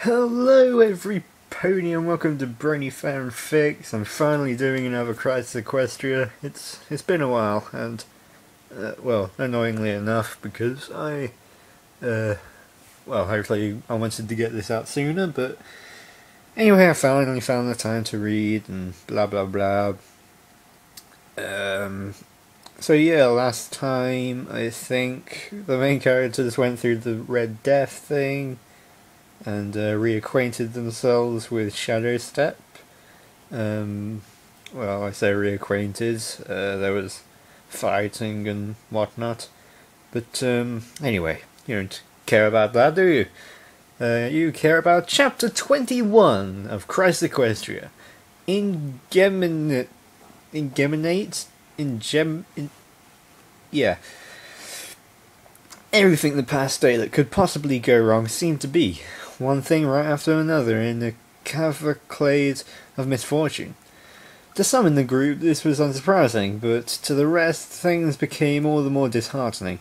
Hello everybody and welcome to Brony FanFics. I'm finally doing another Crisis Equestria. It's been a while and, well, annoyingly enough because well, hopefully I wanted to get this out sooner, but anyway, I finally found the time to read and blah blah blah. So yeah, last time I think the main characters went through the Red Death thing and reacquainted themselves with Shadow Step. Well, I say reacquainted, there was fighting and whatnot. But anyway, you don't care about that, do you? You care about Chapter 21 of Crisis Equestria. Yeah. Everything the past day that could possibly go wrong seemed to be one thing right after another in a cavalcade of misfortune. To some in the group this was unsurprising, but to the rest things became all the more disheartening.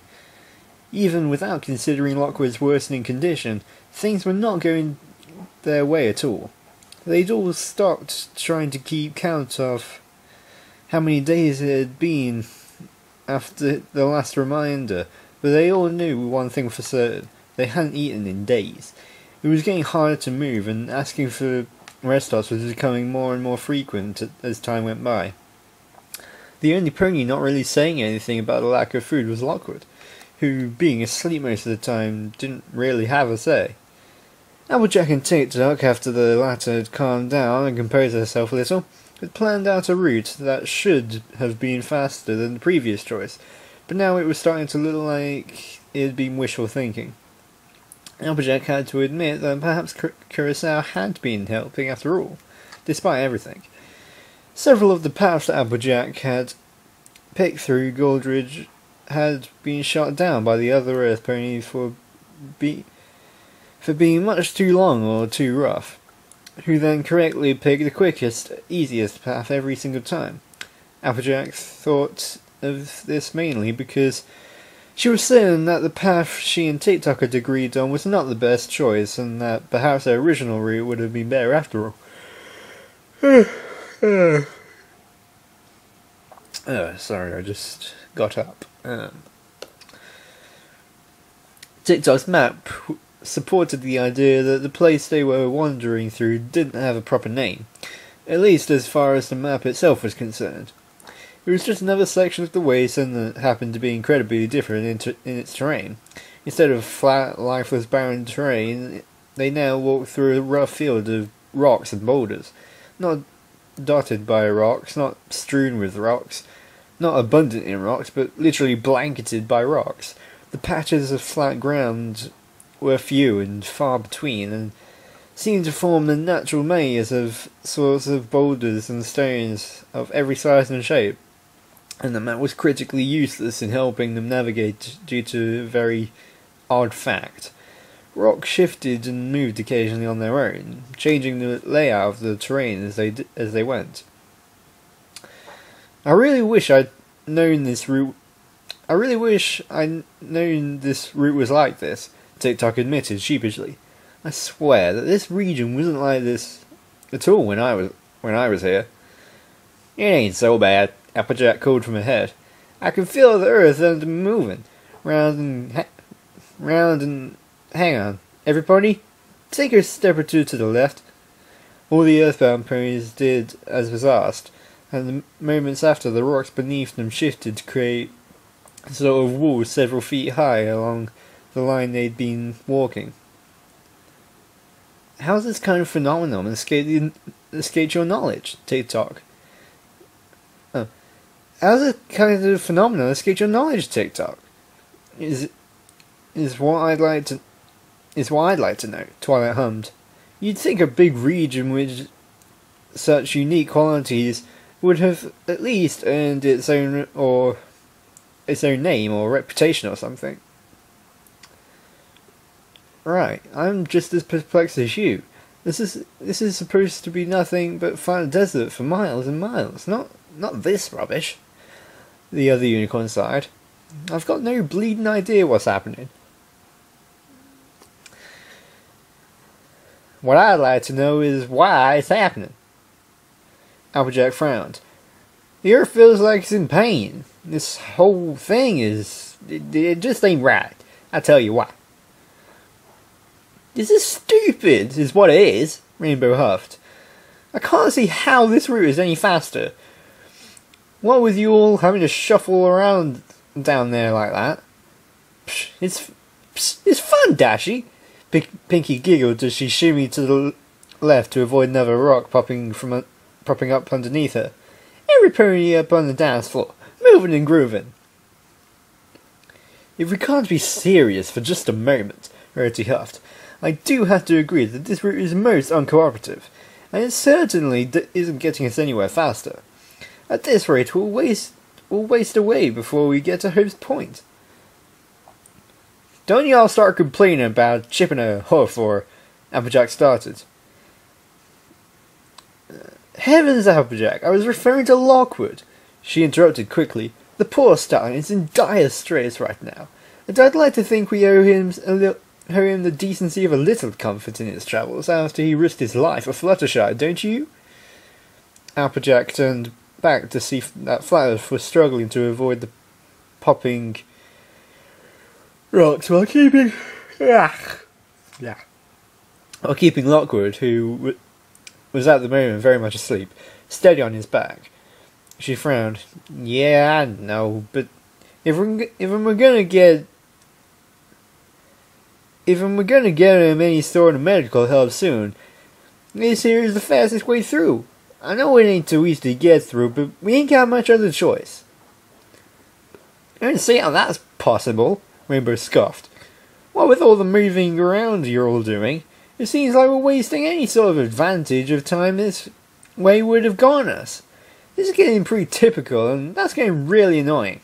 Even without considering Lockwood's worsening condition, things were not going their way at all. They'd all stopped trying to keep count of how many days it had been after the last reminder, but they all knew one thing for certain: they hadn't eaten in days. It was getting harder to move, and asking for rest stops was becoming more and more frequent as time went by. The only pony not really saying anything about the lack of food was Lockwood, who, being asleep most of the time, didn't really have a say. Applejack and TikTok, after the latter had calmed down and composed herself a little, had planned out a route that should have been faster than the previous choice, but now it was starting to look like it had been wishful thinking. Applejack had to admit that perhaps Curacao had been helping after all, despite everything. Several of the paths that Applejack had picked through Goldridge had been shot down by the other Earth ponies for being much too long or too rough, who then correctly picked the quickest, easiest path every single time. Applejack thought of this mainly because she was certain that the path she and TikTok had agreed on was not the best choice, and that perhaps their original route would have been better after all. Sorry, I just got up. TikTok's map supported the idea that the place they were wandering through didn't have a proper name, at least as far as the map itself was concerned. It was just another section of the wasteland that happened to be incredibly different in its terrain. Instead of flat, lifeless, barren terrain, they now walked through a rough field of rocks and boulders. Not dotted by rocks, not strewn with rocks, not abundant in rocks, but literally blanketed by rocks. The patches of flat ground were few and far between, and seemed to form the natural maze of sorts of boulders and stones of every size and shape, and the map was critically useless in helping them navigate due to a very odd fact. Rocks shifted and moved occasionally on their own, changing the layout of the terrain as they went. I really wish I'd known this route was like this, TikTok admitted sheepishly. I swear that this region wasn't like this at all when I was here. It ain't so bad, Applejack called from ahead. I can feel the earth under me moving. Round and hang on. Everybody, take a step or two to the left. All the earthbound ponies did as was asked, and the moments after the rocks beneath them shifted to create a sort of wall several feet high along the line they'd been walking. How's this kind of phenomenon escaped your knowledge, TikTok? How's this kind of phenomenon escaped your knowledge, TikTok? Is what I'd like to know, Twilight hummed. You'd think a big region with such unique qualities would have at least earned its own name or reputation or something. Right, I'm just as perplexed as you. This is supposed to be nothing but flat desert for miles and miles. Not this rubbish. The other unicorn sighed. I've got no bleeding idea what's happening. What I'd like to know is why it's happening. Applejack frowned. The earth feels like it's in pain. This whole thing it just ain't right. I tell you why. This is stupid, is what it is, Rainbow huffed. I can't see how this route is any faster. What with you all having to shuffle around down there like that? Psh, it's fun, Dashy. Pinkie giggled as she shimmied to the left to avoid another rock popping up underneath her. Every pony up on the dance floor, moving and grooving. If we can't be serious for just a moment, Rarity huffed, I do have to agree that this route is most uncooperative, and it certainly isn't getting us anywhere faster. At this rate, we'll waste away before we get to Hope's Point. Don't y'all start complaining about chipping a hoof, or Applejack started. Heavens, Applejack, I was referring to Lockwood. She interrupted quickly. The poor stallion is in dire straits right now, and I'd like to think we owe him the decency of a little comfort in his travels after he risked his life for Fluttershy, don't you? Applejack turned back to see that Fluttershy was struggling to avoid the popping rocks while keeping Lockwood, who was at the moment very much asleep, steady on his back. She frowned. Yeah, I know, but if we're gonna get him any sort of medical help soon, this here is the fastest way through. I know it ain't too easy to get through, but we ain't got much other choice. I don't see how that's possible, Rainbow scoffed. What with all the moving around you're all doing, it seems like we're wasting any sort of advantage of time this way would have gone us. This is getting pretty typical, and that's getting really annoying.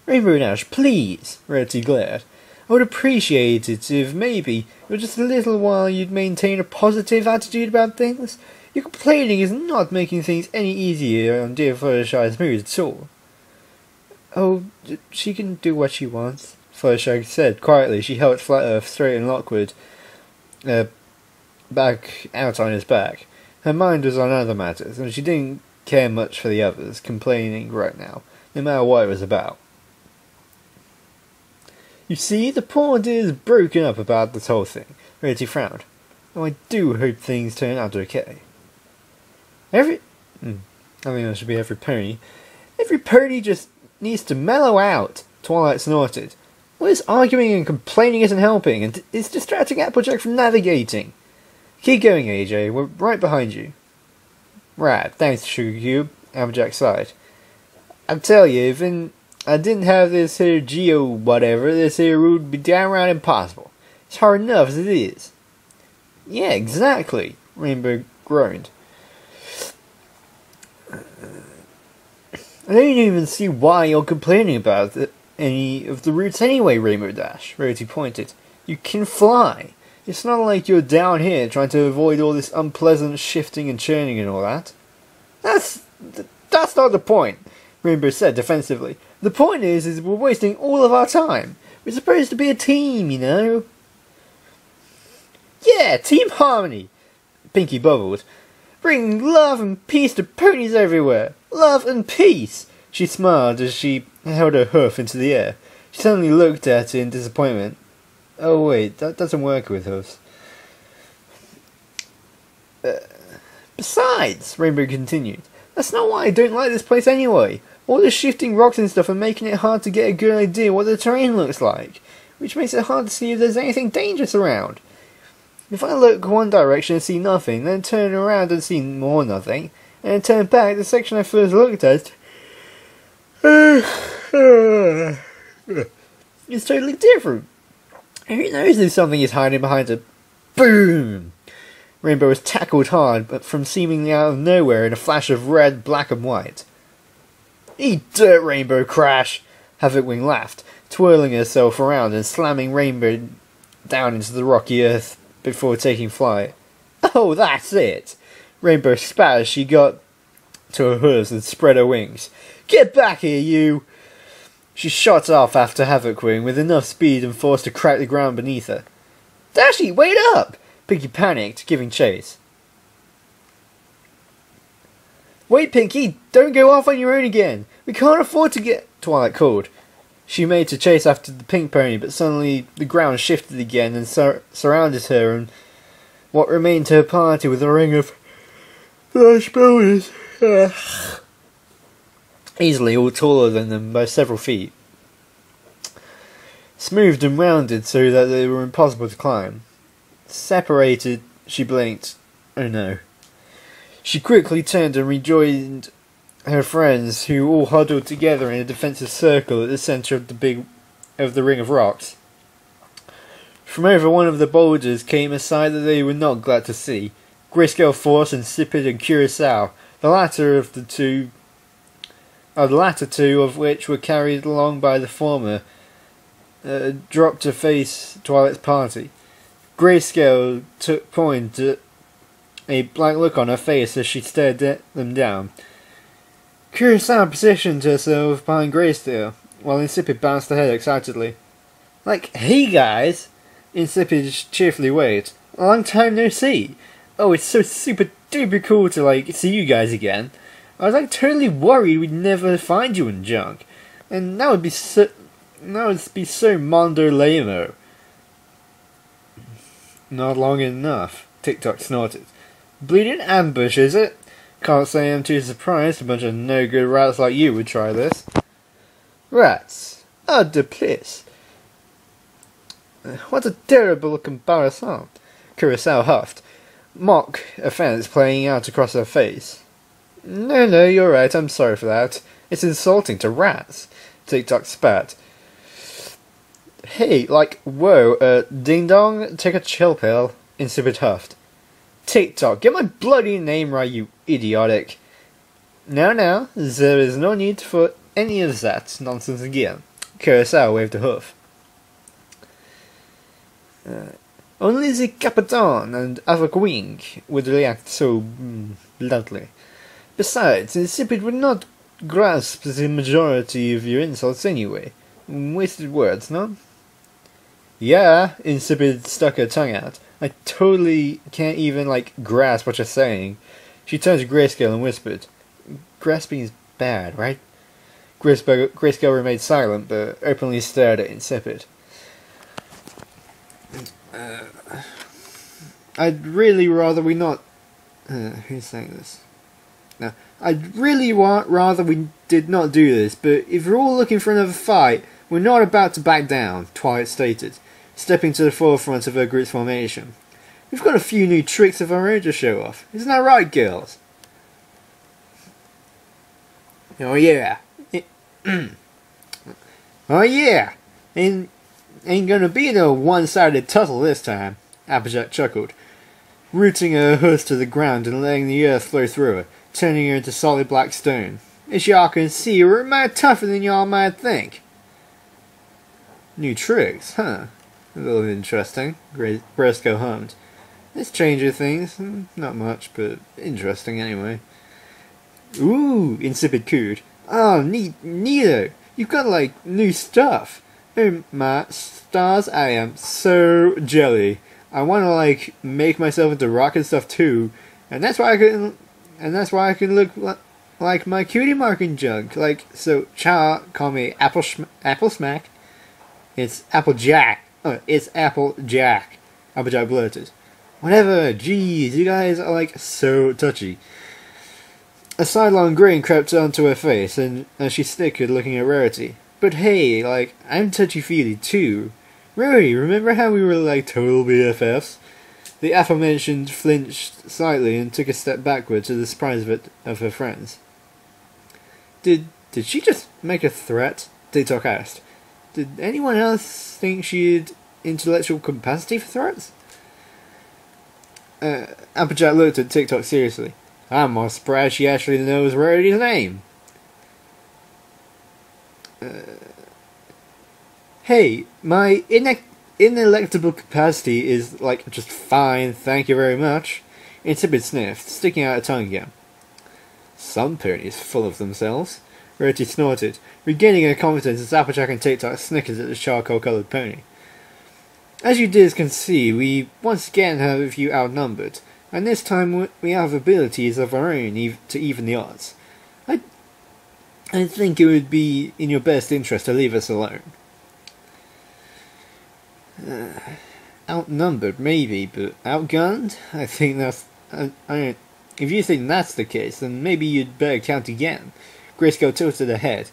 Rainbow Dash, please, Rarity glared. I would appreciate it if maybe, for just a little while, you'd maintain a positive attitude about things. Your complaining is not making things any easier on dear Fluttershy's mood at all. Oh, she can do what she wants, Fluttershy said quietly. She helped Flutter straighten Lockwood back out on his back. Her mind was on other matters, and she didn't care much for the others complaining right now, no matter what it was about. You see, the poor dear's broken up about this whole thing. Rarity frowned. Oh, I do hope things turn out okay. I think that should be every pony. Every pony just needs to mellow out, Twilight snorted. All this arguing and complaining isn't helping, and it's distracting Applejack from navigating. Keep going, AJ. We're right behind you. Right, thanks, Sugar Cube. Applejack sighed. I tell you, if I didn't have this here geo whatever, this here route would be downright impossible. It's hard enough as it is. Yeah, exactly, Rainbow groaned. I don't even see why you're complaining about any of the routes anyway, Rainbow Dash, Rarity pointed. You can fly. It's not like you're down here trying to avoid all this unpleasant shifting and churning and all that. That's not the point, Rainbow said defensively. The point is we're wasting all of our time. We're supposed to be a team, you know. Yeah, Team Harmony, Pinkie bubbled. Bring love and peace to ponies everywhere. Love and peace. She smiled as she held her hoof into the air. She suddenly looked at it in disappointment. Oh wait, that doesn't work with hoofs. Besides, Rainbow continued, that's not why I don't like this place anyway. All the shifting rocks and stuff are making it hard to get a good idea what the terrain looks like, which makes it hard to see if there's anything dangerous around. If I look one direction and see nothing, then turn around and see more nothing, and then turn back, the section I first looked at is totally different. Who knows if something is hiding behind a boom? Rainbow was tackled hard, but from seemingly out of nowhere in a flash of red, black and white. Eat dirt, Rainbow Crash! Havocwing laughed, twirling herself around and slamming Rainbow down into the rocky earth before taking flight. Oh, that's it! Rainbow spat as she got to her hooves and spread her wings. Get back here, you! She shot off after Havocwing with enough speed and force to crack the ground beneath her. Dashy, wait up! Pinkie panicked, giving chase. Wait, Pinkie! Don't go off on your own again! We can't afford to get... Twilight called. She made to chase after the pink pony, but suddenly the ground shifted again and surrounded her and what remained to her party with a ring of large ponies. Easily all taller than them by several feet. Smoothed and rounded so that they were impossible to climb. Separated, she blinked. Oh no. She quickly turned and rejoined her friends, who all huddled together in a defensive circle at the centre of the ring of rocks. From over one of the boulders came a sight that they were not glad to see. Grayscale Force, Insipid, and Curacao, the latter two of which were carried along by the former, dropped to face Twilight's party. Grayscale took point at a blank look on her face as she stared them down. Curacao positioned herself behind Grayscale, while Insipid bounced ahead excitedly. Like, hey guys! Insipid cheerfully waved. A long time no see! Oh, it's so super duper cool to, see you guys again. I was, totally worried we'd never find you in junk. And that would be so mondo lame-o. Not long enough, TikTok snorted. Bleeding ambush, is it? Can't say I'm too surprised a bunch of no-good rats like you would try this. Rats? Ah, de plus. What a terrible comparison, Curacao huffed, mock offence playing out across her face. No, you're right, I'm sorry for that. It's insulting to rats, TikTok spat. Hey, whoa, ding-dong, take a chill pill, Insipid huffed. TikTok, get my bloody name right, you idiotic. Now, there is no need for any of that nonsense again. Curacao waved a hoof. Only the Capitan and Avagwing would react so bluntly. Besides, Insipid would not grasp the majority of your insults anyway. Wasted words, no? Yeah, Insipid stuck her tongue out. I totally can't even, grasp what you're saying. She turned to Grayscale and whispered. Grasping is bad, right? Grayscale remained silent, but openly stared at Insipid. I'd really rather we not... who's saying this? No. I'd really rather we did not do this, but if you're all looking for another fight, we're not about to back down, Twilight stated, stepping to the forefront of her group's formation. We've got a few new tricks of our own to show off. Isn't that right, girls? Oh yeah. Oh yeah. Ain't gonna be no one-sided tussle this time, Applejack chuckled, rooting her hooves to the ground and letting the earth flow through her, turning her into solid black stone. As y'all can see, we're mighty tougher than y'all might think. New tricks, huh? A little interesting, Briscoe hummed. This changes things. Not much, but interesting anyway. Ooh, Insipid cooed. Oh, neato. You've got, new stuff. Oh, my stars, I am so jelly. I want to, make myself into rocket stuff too. And that's why I can look like my cutie marking junk. So, call me Apple Smack. It's Applejack. Oh, it's Applejack. Applejack blurted. Whatever, jeez, you guys are so touchy. A sidelong grin crept onto her face, and as she snickered looking at Rarity. But hey, I'm touchy-feely too. Rarity, remember how we were total BFFs? The aforementioned flinched slightly and took a step backward to the surprise of her friends. Did she just make a threat? TikTok asked. Did anyone else think she had intellectual capacity for threats? Applejack looked at TikTok seriously. I'm more surprised she actually knows Rarity's name. Hey, my inelectable capacity is, just fine, thank you very much. Insipid sniffed, sticking out a tongue again. Some ponies full of themselves. Rarity snorted, regaining her confidence as Applejack and TikTok snickered at the charcoal-coloured pony. As you dears can see, we once again have you outnumbered, and this time we have abilities of our own to even the odds. I think it would be in your best interest to leave us alone. Outnumbered, maybe, but outgunned? I think that's... if you think that's the case, then maybe you'd better count again. Grayskull tilted her head.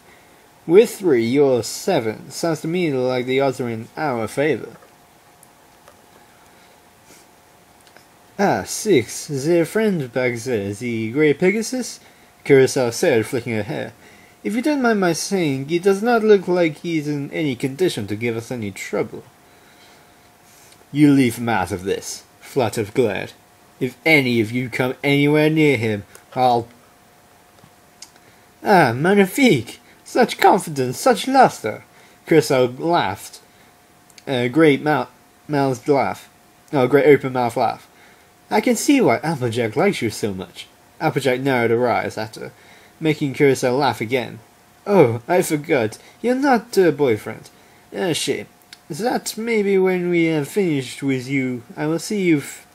We're 3, you're 7. Sounds to me like the odds are in our favour. 6. Is there a friend back there? Is he Grey Pegasus? Kurosawa said, flicking her hair. If you don't mind my saying, he does not look like he's in any condition to give us any trouble. You leave him out of this, fluttered Glad. If any of you come anywhere near him, I'll... Magnifique! Such confidence, such luster! Kurosawa laughed. Great mouthed laugh. Great open-mouthed laugh. I can see why Applejack likes you so much. Applejack narrowed her eyes at her, making Kurosawa laugh again. Oh, I forgot. You're not her boyfriend. Shame. That maybe when we have finished with you, I will see if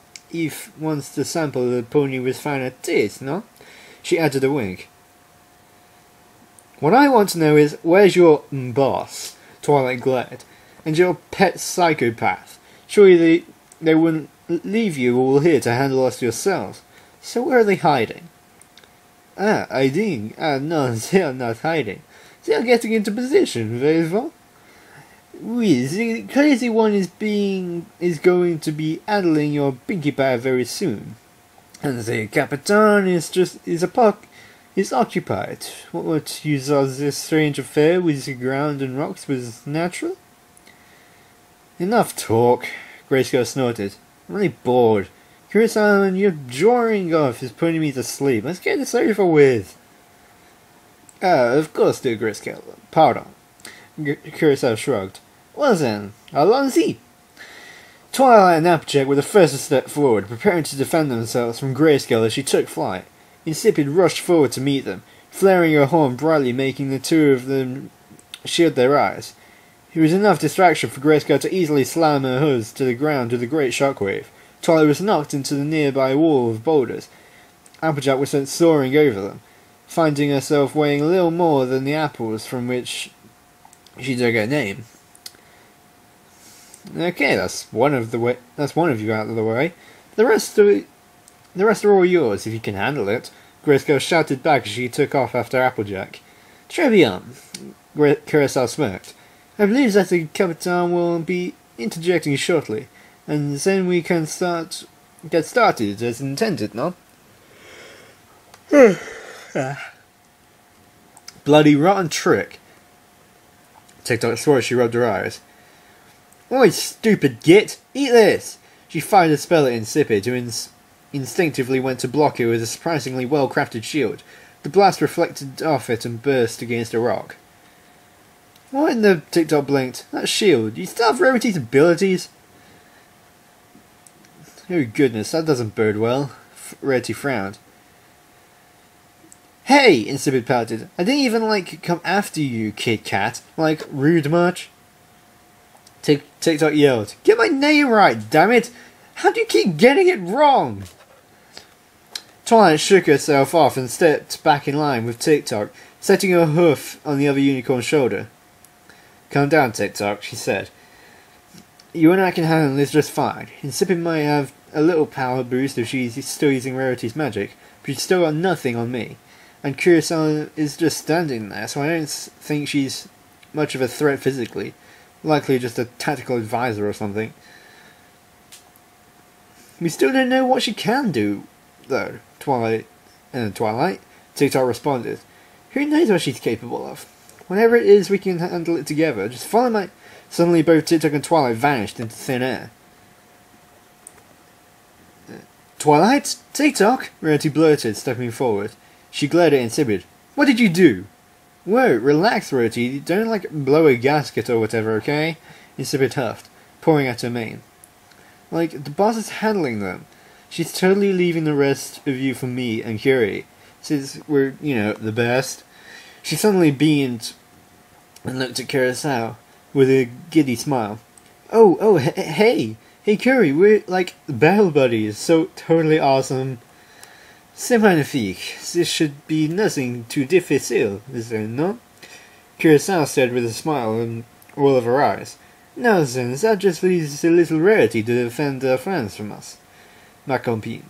wants to sample the pony with finer taste, no? She added a wink. What I want to know is, where's your boss, Twilight Glad, and your pet psychopath? Surely they wouldn't leave you all here to handle us yourselves. So where are they hiding? Hiding? No, they are not hiding. They are getting into position, very well. Oui, the crazy one is going to be handling your Pinkie Pie very soon. And the Capitan is occupied. What you thought this strange affair with the ground and rocks was natural? Enough talk, Grayskull snorted. I'm really bored. Kurosawa, you're drawing off, is putting me to sleep. Let's get this over with. Of course, dear Grayskull. Pardon. Kurosawa shrugged. Well then, allons-y! Twilight and Applejack were the first to step forward, preparing to defend themselves from Grayskull as she took flight. Insipid rushed forward to meet them, flaring her horn brightly, making the two of them shield their eyes. It was enough distraction for Grayskull to easily slam her hooves to the ground with a great shockwave. Twilight was knocked into the nearby wall of boulders. Applejack was sent soaring over them, finding herself weighing a little more than the apples from which she took her name. Okay, that's one of you out of the way. The rest are all yours, if you can handle it. Grayskull shouted back as she took off after Applejack. Très bien, Kurosawa smirked. I believe that the Capitan will be interjecting shortly, and then we can get started as intended, no? Bloody rotten trick. TikTok swore as she rubbed her eyes. Oi, stupid git! Eat this! She fired a spell at Insipid, who instinctively went to block it with a surprisingly well-crafted shield. The blast reflected off it and burst against a rock. What in the... TikTok blinked. That shield. You still have Rarity's abilities? Oh goodness, that doesn't bode well. Rarity frowned. Hey! Insipid pouted. I didn't even, come after you, Kit Kat. Rude much? TikTok yelled. Get my name right, damn it! How do you keep getting it wrong? Twilight shook herself off and stepped back in line with TikTok, setting her hoof on the other unicorn's shoulder. Calm down, TikTok, she said. You and I can handle this just fine. Insipid might have a little power boost if she's still using Rarity's magic, but she's still got nothing on me. And Kurosawa is just standing there, so I don't think she's much of a threat physically. Likely just a tactical advisor or something. We still don't know what she can do, though, Twilight, TikTok responded. Who knows what she's capable of? Whatever it is, we can handle it together. Just follow my... Suddenly both TikTok and Twilight vanished into thin air. Twilight? TikTok? Rarity blurted, stepping forward. She glared at Insipid. What did you do? Whoa, relax, Rarity. Don't, blow a gasket or whatever, okay? Insipid huffed, pouring at her mane. The boss is handling them. She's totally leaving the rest of you for me and Curie, since we're, the best. She suddenly beamed and looked at Kurosawa with a giddy smile. Hey, Curry, we're like battle buddies, so totally awesome. C'est magnifique. This should be nothing too difficile, is there not? Curacao said with a smile and roll of her eyes. Nonsense, that just leaves a little Rarity to defend our friends from us, ma compagnie.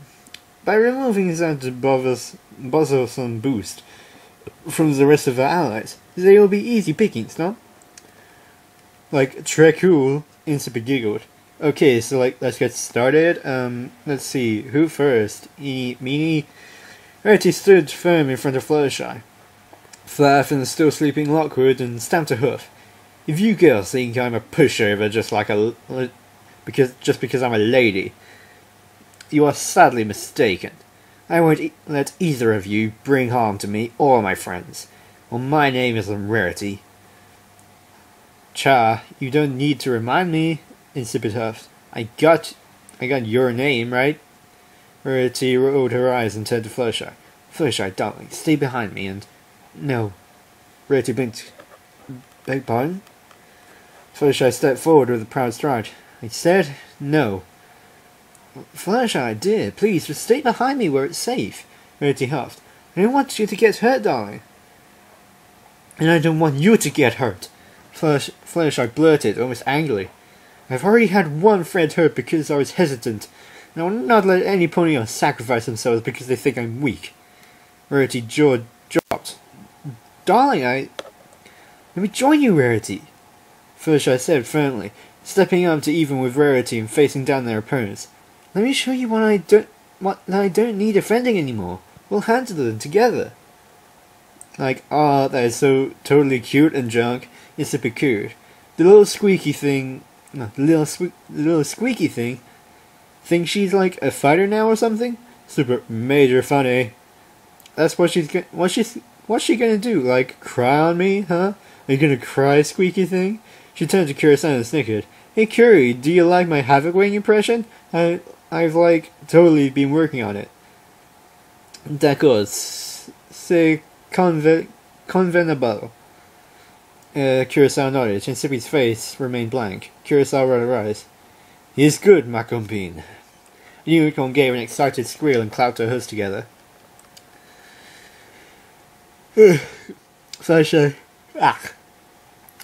By removing that bothersome boost from the rest of our allies, they will be easy pickings, no? Like, très cool, Insipid giggled. Okay, so let's get started. Let's see, who first? Eeny, meeny? Rarity stood firm in front of Fluttershy, Flaff and the still sleeping Lockwood, and stamped a hoof. If you girls think I'm a pushover because I'm a lady, you are sadly mistaken. I won't let either of you bring harm to me or my friends. Well, my name isn't Rarity. Cha, you don't need to remind me, Insipid huffed. I got your name, right? Rarity rolled her eyes and turned to Fluttershy. Fluttershy, darling, stay behind me and... No. Rarity blinked. Beg pardon? Fluttershy stepped forward with a proud stride. I said no. Fluttershy, dear, please, just stay behind me where it's safe, Rarity huffed. I don't want you to get hurt, darling. And I don't want you to get hurt, Fluttershy blurted, almost angrily. I've already had one friend hurt because I was hesitant, and I will not let any pony sacrifice themselves because they think I'm weak. Rarity jaw dropped. Darling, Let me join you, Rarity, Fluttershy said firmly, stepping up to even with Rarity and facing down their opponents. Let me show you that I don't need defending anymore. We'll handle them together. That is so totally cute and junk. Insipid cooed. The little squeaky thing, think she's like a fighter now or something? Super major funny. That's what's she gonna do? Like, cry on me, huh? Are you gonna cry, squeaky thing? She turned to Curacao and snickered. Hey Curie, do you like my Havoc Wing impression? I've totally been working on it. D'accord, c'est convenable. Curacao nodded. Insipid's face remained blank. Curacao rolled her eyes. He's good, ma compine. The unicorn gave an excited squeal and clapped her hooves together. Fluttershy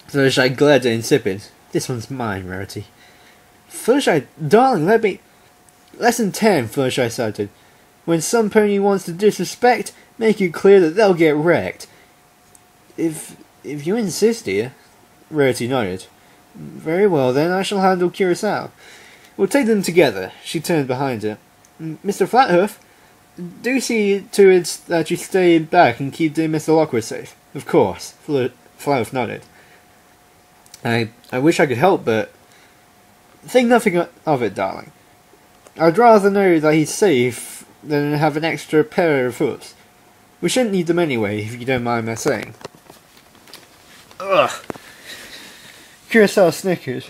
glared at Insipid. This one's mine, Rarity. Fluttershy, darling, let me... Lesson 10, Fluttershy shouted. When some pony wants to disrespect, make it clear that they'll get wrecked. If you insist, dear, Rarity nodded. Very well, then I shall handle Curacao. We'll take them together. She turned behind her. Mr. Flathoof, do see to it that you stay back and keep dear Mr. Lockwood safe. Of course, Flathoof nodded. I wish I could help, but... Think nothing of it, darling. I'd rather know that he's safe than have an extra pair of hooves. We shouldn't need them anyway, if you don't mind my saying. Ugh. Curacao snickered.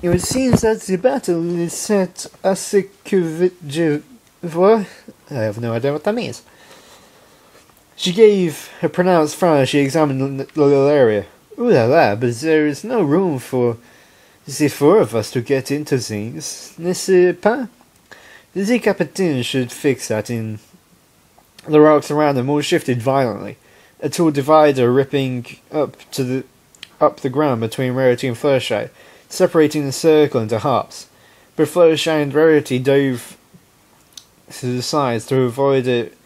It seems that the battle is set assez que je vois. I have no idea what that means. She gave a pronounced frown as she examined the little area. Ooh la la, but there is no room for the four of us to get into things, n'est-ce pas? The captain should fix that in. The rocks around them all shifted violently, a tall divider ripping up the ground between Rarity and Fluttershy, separating the circle into halves. But Fluttershy and Rarity dove to the sides to avoid it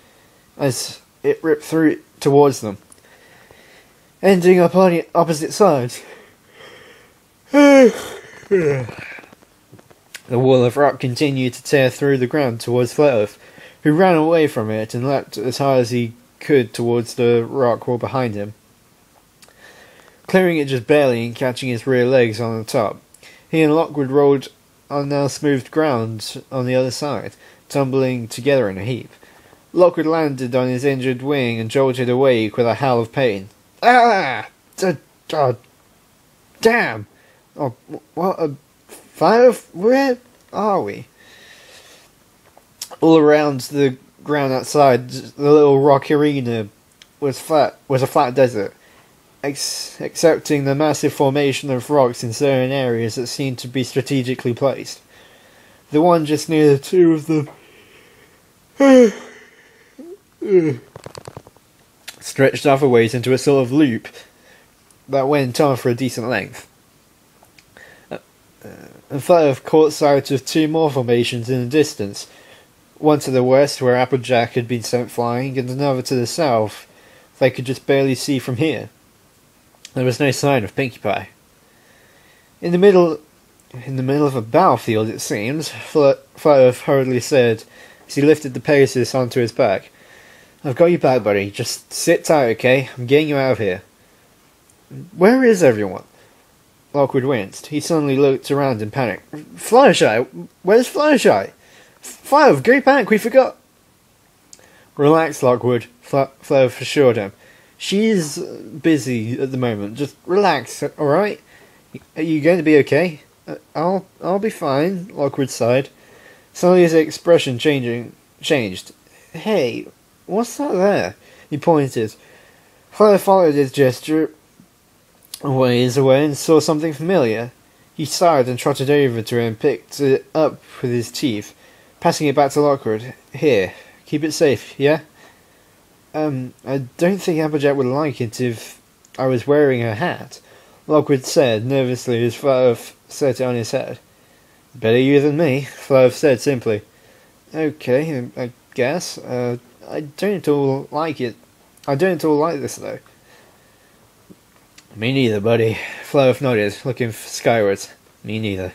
as it ripped through towards them, ending up on the opposite sides. The wall of rock continued to tear through the ground towards Flathoof, who ran away from it and leapt as high as he could towards the rock wall behind him, clearing it just barely and catching his rear legs on the top. He and Lockwood rolled on now smoothed ground on the other side, tumbling together in a heap. Lockwood landed on his injured wing and jolted awake with a howl of pain. Ah! God damn! Oh, what a fire! Where are we? All around the ground outside, the little rock arena was a flat desert. accepting the massive formation of rocks in certain areas that seemed to be strategically placed. The one just near the two of them stretched off a ways into a sort of loop that went on for a decent length. And Flav caught sight of two more formations in the distance, one to the west where Applejack had been sent flying, and another to the south they could just barely see from here. There was no sign of Pinkie Pie. In the middle of a battlefield, it seems, Flav hurriedly said as he lifted the Pegasus onto his back. "I've got you back, buddy. Just sit tight, okay? I'm getting you out of here." "Where is everyone?" Lockwood winced. He suddenly looked around in panic. "Fluttershy? Where's Fluttershy? Flav, go back, we forgot." "Relax, Lockwood," Flav assured him. "She's busy at the moment. Just relax, alright? Are you going to be okay?" I'll be fine," Lockwood sighed. Suddenly his expression changed. "Hey, what's that there?" He pointed. Flav followed his gesture a ways away and saw something familiar. He sighed and trotted over to him and picked it up with his teeth, passing it back to Lockwood. "Here, keep it safe, yeah?" I don't think Applejack would like it if I was wearing her hat," Lockwood said nervously as Flav set it on his head. "Better you than me," Flav said simply. "Okay, I guess. I don't at all like it. I don't at all like this, though." "Me neither, buddy," Flav nodded, looking skywards. "Me neither."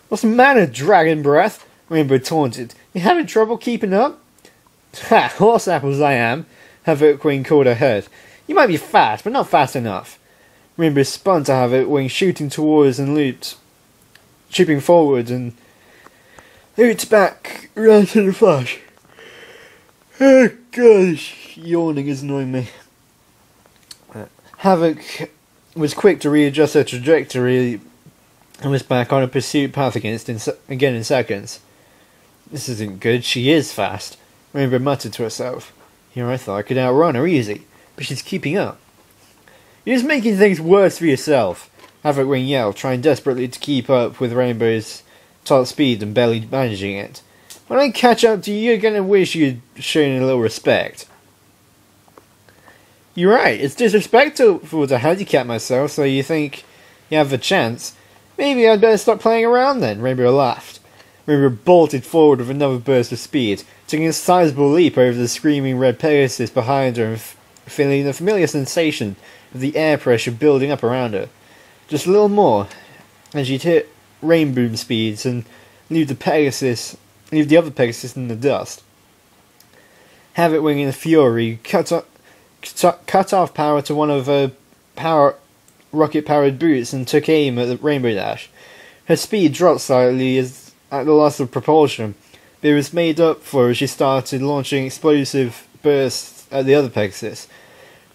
"What's the matter, Dragon Breath?" Rainbow taunted. "You having trouble keeping up?" "Ha! Horse apples I am," Havoc Wing called ahead. "You might be fast, but not fast enough." Rainbow spun to Havoc Wing, shooting forward and looped back right in a flash. "Oh gosh," yawning is annoying me. Havoc was quick to readjust her trajectory and was back on a pursuit path again in seconds. "This isn't good. She is fast," Rainbow muttered to herself. "Here I thought I could outrun her easy, but she's keeping up." "You're just making things worse for yourself," Havoc Wing yelled, trying desperately to keep up with Rainbow's top speed and barely managing it. "When I catch up to you, you're gonna wish you'd shown a little respect." "You're right, it's disrespectful to handicap myself, so you think you have a chance. Maybe I'd better stop playing around then," Rainbow laughed. Rainbow bolted forward with another burst of speed, taking a sizable leap over the screaming red Pegasus behind her and feeling the familiar sensation of the air pressure building up around her. Just a little more, and she'd hit rainbow speeds and leave the other Pegasus in the dust. Havoc Wing in a fury cut off power to one of her rocket-powered boots and took aim at the Rainbow Dash. Her speed dropped slightly at the loss of propulsion, but it was made up for as she started launching explosive bursts at the other Pegasus.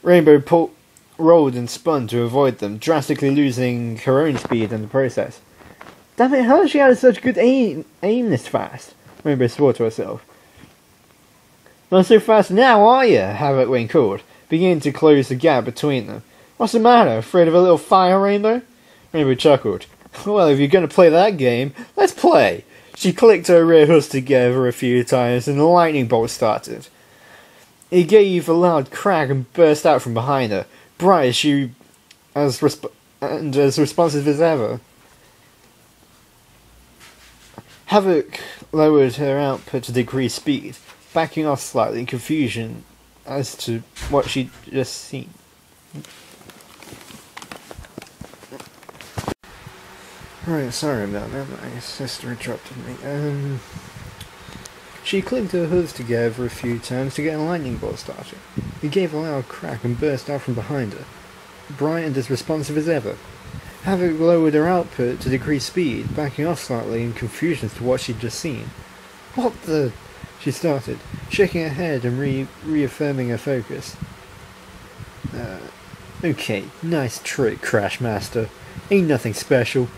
Rainbow rolled and spun to avoid them, drastically losing her own speed in the process. "Damn it, how does she have such good aim this fast?" Rainbow swore to herself. "Not so fast now, are you?" Havoc Wing called, beginning to close the gap between them. "What's the matter? Afraid of a little fire, Rainbow?" Rainbow chuckled. "Well, if you're going to play that game, let's play." She clicked her rear hooves together a few times and a lightning bolt started. It gave a loud crack and burst out from behind her, bright as responsive as ever. Havoc lowered her output to decrease speed, backing off slightly in confusion as to what she'd just seen. Right, sorry about that, my sister interrupted me. She clicked her hooves together a few times to get a lightning bolt started. It gave a loud crack and burst out from behind her, bright and as responsive as ever. Havoc lowered her output to decrease speed, backing off slightly in confusion as to what she'd just seen. "What the—" she started, shaking her head and reaffirming her focus. Okay, nice trick, Crash Master. Ain't nothing special.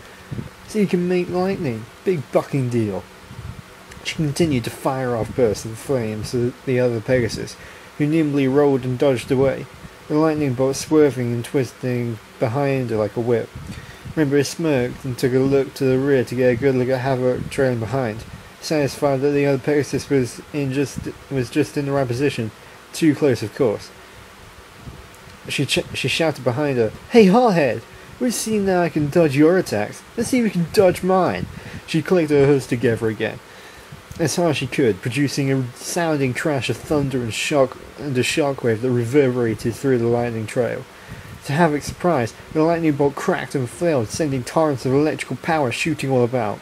So you can make lightning. Big bucking deal." She continued to fire off bursts of flames at the other Pegasus, who nimbly rolled and dodged away. the lightning bolt swerving and twisting behind her like a whip. Rainbow smirked and took a look to the rear to get a good look at Havoc trailing behind, satisfied that the other Pegasus was just in the right position. Too close, of course. She shouted behind her, "Hey, Hardhead! We've seen that I can dodge your attacks. Let's see if we can dodge mine." She clicked her hooves together again, as hard as she could, producing a sounding crash of thunder and a shockwave that reverberated through the lightning trail. To Havoc's surprise, the lightning bolt cracked and flailed, sending torrents of electrical power shooting all about.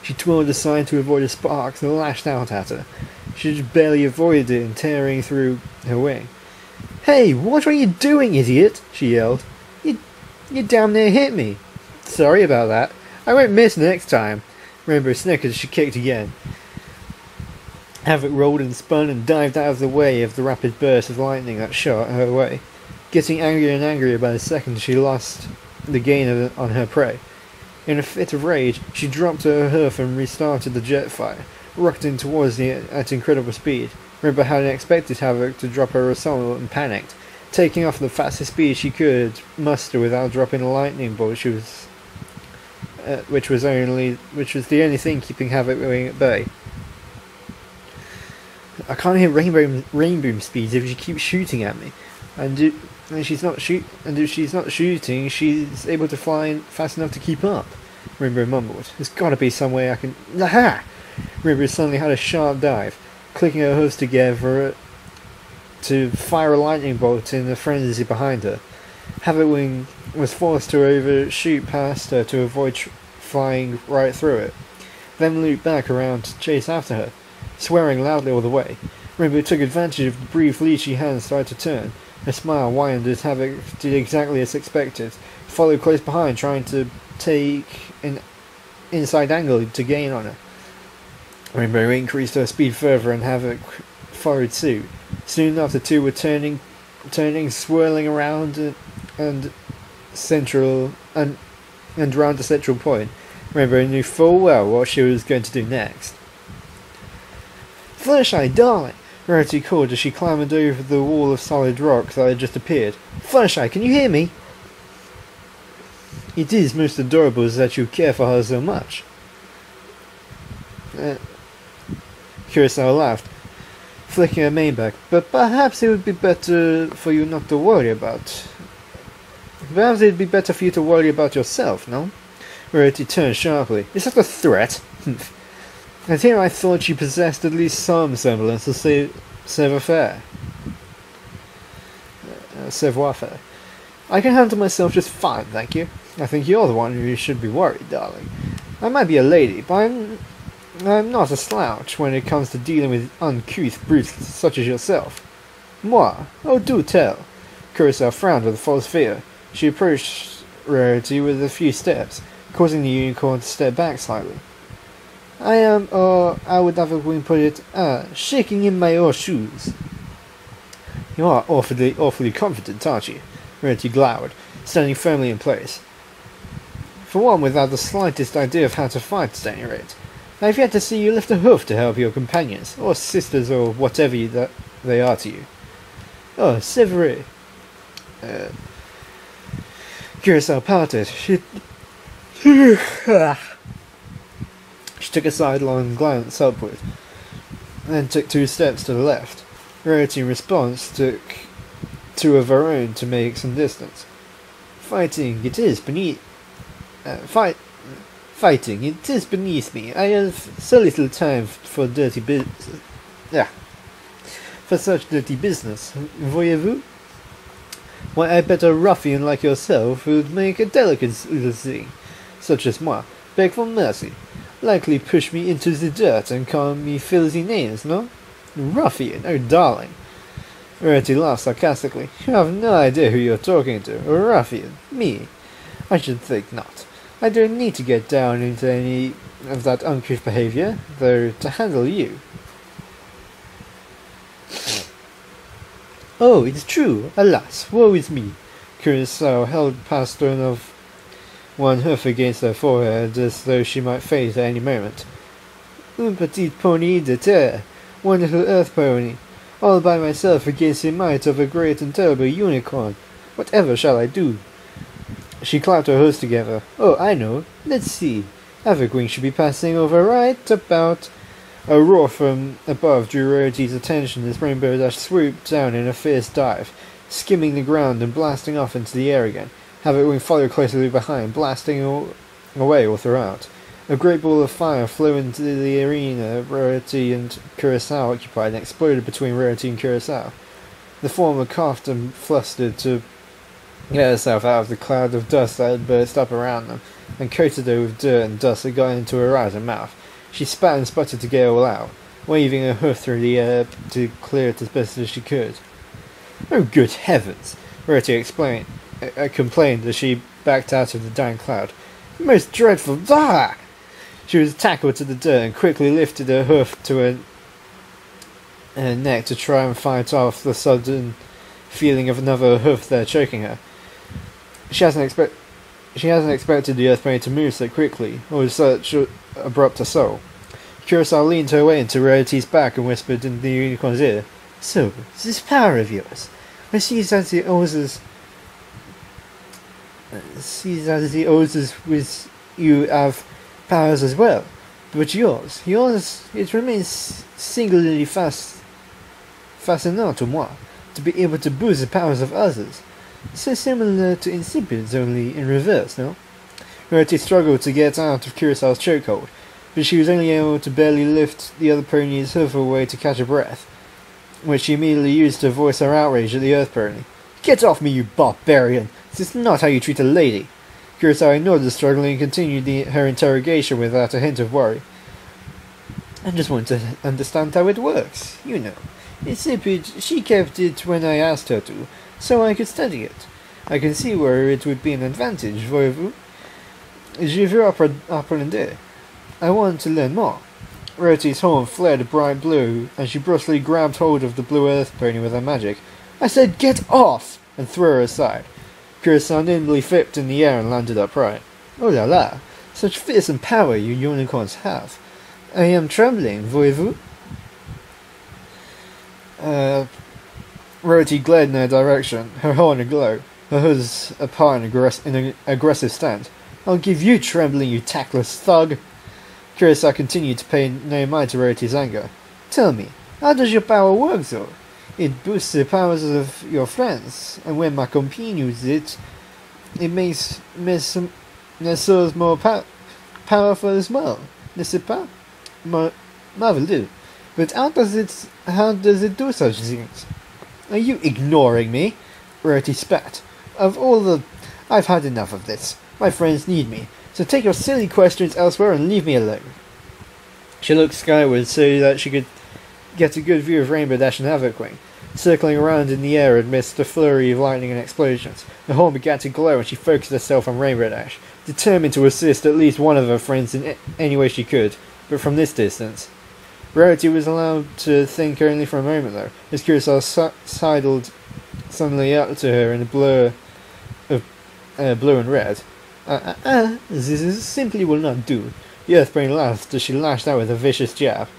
She twirled aside to avoid the sparks and lashed out at her. She just barely avoided it and tearing through her wing. "Hey, what are you doing, idiot?" she yelled. You damn near hit me." "Sorry about that. I won't miss next time." Rainbow snickered as she kicked again. Havoc rolled and spun and dived out of the way of the rapid burst of lightning that shot her way. Getting angrier and angrier by the second, she lost the gain on her prey. In a fit of rage, she dropped to her hoof and restarted the jet fire, rocketing towards it at incredible speed. Rainbow hadn't expected Havoc to drop her assault and panicked, taking off the fastest speed she could muster without dropping a lightning bolt. Which was the only thing keeping Havoc at bay. "I can't hit rainbow speeds if she keeps shooting at me, and if she's not shooting, she's able to fly fast enough to keep up." Rainbow mumbled. "There's got to be some way I can." Aha! Rainbow suddenly had a sharp dive, clicking her hooves together to fire a lightning bolt in the frenzy behind her. Havoc Wing was forced to overshoot past her to avoid flying right through it, then looped back around to chase after her, swearing loudly all the way. Rainbow took advantage of the brief lead she had and started to turn. Her smile widened as Havoc did exactly as expected, followed close behind, trying to take an inside angle to gain on her. Rainbow increased her speed further and Havoc followed suit. Soon enough the two were turning, swirling around and round the central point. Rainbow knew full well what she was going to do next. "Fluttershy, darling!" Rarity called as she clambered over the wall of solid rock that had just appeared. "Fluttershy, can you hear me?" "It is most adorable that you care for her so much." Curacao laughed, flicking her mane back. "But perhaps it would be better for you not to worry about... Perhaps it would be better for you to worry about yourself, no?" Rarity turned sharply. "Is that a threat?" And here I thought she possessed at least some semblance of savoir-faire. "I can handle myself just fine, thank you. I think you're the one who should be worried, darling. I might be a lady, but I'm not a slouch when it comes to dealing with uncouth brutes such as yourself." "Moi? Oh, do tell." Curacao frowned with a false fear. She approached Rarity with a few steps, causing the unicorn to step back slightly. "I am, or I would have a wing put it, shaking in my own shoes." "You are awfully confident, aren't you?" Rarity glowered, standing firmly in place. "For one without the slightest idea of how to fight, at any rate. I have yet to see you lift a hoof to help your companions, or sisters, or whatever that they are to you." "Oh, c'est vrai." Curacao pouted. She took a sidelong glance upward, then took 2 steps to the left. Rarity, in response, took 2 of her own to make some distance. Fighting, it is beneath me. I have so little time for for such dirty business. Voyez-vous? Why, I bet a ruffian like yourself would make a delicate little thing, such as moi, beg for mercy. Likely push me into the dirt and call me filthy names, no? Ruffian, oh darling." Rarity laughed sarcastically. "You have no idea who you're talking to. A ruffian? Me? I should think not. I don't need to get down into any of that uncouth behaviour, though, to handle you." "Oh, it's true. Alas, woe is me." Curacao held past one hoof against her forehead as though she might faint at any moment. "Un petit pony de terre, one little earth pony. all by myself against the might of a great and terrible unicorn. Whatever shall I do? She clapped her hands together. Oh, I know. Let's see. Evergreen should be passing over right about. A roar from above drew Rarity's attention as Rainbow Dash swooped down in a fierce dive, skimming the ground and blasting off into the air again. Evergreen followed closely behind, blasting away all throughout. A great ball of fire flew into the arena Rarity and Curacao occupied and exploded between Rarity and Curacao. The former coughed and flustered to get herself out of the cloud of dust that had burst up around them, and coated her with dirt and dust that got into her eyes and mouth. She spat and sputtered to get it all out, waving her hoof through the air to clear it as best as she could. Oh, good heavens! Rarity complained as she backed out of the dank cloud. Most dreadful! Ah! She was tackled to the dirt and quickly lifted her hoof to her neck to try and fight off the sudden feeling of another hoof there choking her. She hasn't expected the Earth Pony to move so quickly, or with such abrupt assault. Curacao leaned her way into Rarity's back and whispered in the unicorn's ear, So, this power of yours, I see that the others with you have powers as well, but yours, it remains singularly fascinant to moi, to be able to boost the powers of others. So similar to Insipid's, only in reverse, no? Rarity struggled to get out of Curaçao's chokehold, but she was only able to barely lift the other pony's hoof away to catch a breath, which she immediately used to voice her outrage at the Earth Pony. Get off me, you barbarian! This is not how you treat a lady! Curaçao ignored the struggle and continued her interrogation without a hint of worry. I just want to understand how it works, you know. Insipid, she kept it when I asked her to, so I could study it. I can see where it would be an advantage, voyez-vous? Je veux apprendre. I want to learn more. Rarity's horn flared bright blue, and she brusquely grabbed hold of the blue Earth Pony with her magic. I said, get off! And threw her aside. Curaçao nimbly flipped in the air and landed upright. Oh la la! Such fearsome power you unicorns have. I am trembling, voyez-vous? Rarity glared in her direction, her horn aglow, her hooves apart in an aggressive stand. I'll give you trembling, you tactless thug! Curaçao continued to pay no mind to Rarity's anger. Tell me, how does your power work, though? It boosts the powers of your friends, and when my companion uses it, it makes their souls more powerful as well. N'est-ce pas? Marvelous. But how does it do such things? Are you ignoring me? Rarity spat. I've had enough of this. My friends need me, so take your silly questions elsewhere and leave me alone. She looked skyward so that she could get a good view of Rainbow Dash and Evergreen, circling around in the air amidst a flurry of lightning and explosions. Her horn began to glow and she focused herself on Rainbow Dash, determined to assist at least one of her friends in any way she could, but from this distance. Rarity was allowed to think only for a moment, though, as Curaçao sidled suddenly up to her in a blur of blue and red. This simply will not do. The Earth Pony laughed as she lashed out with a vicious jab.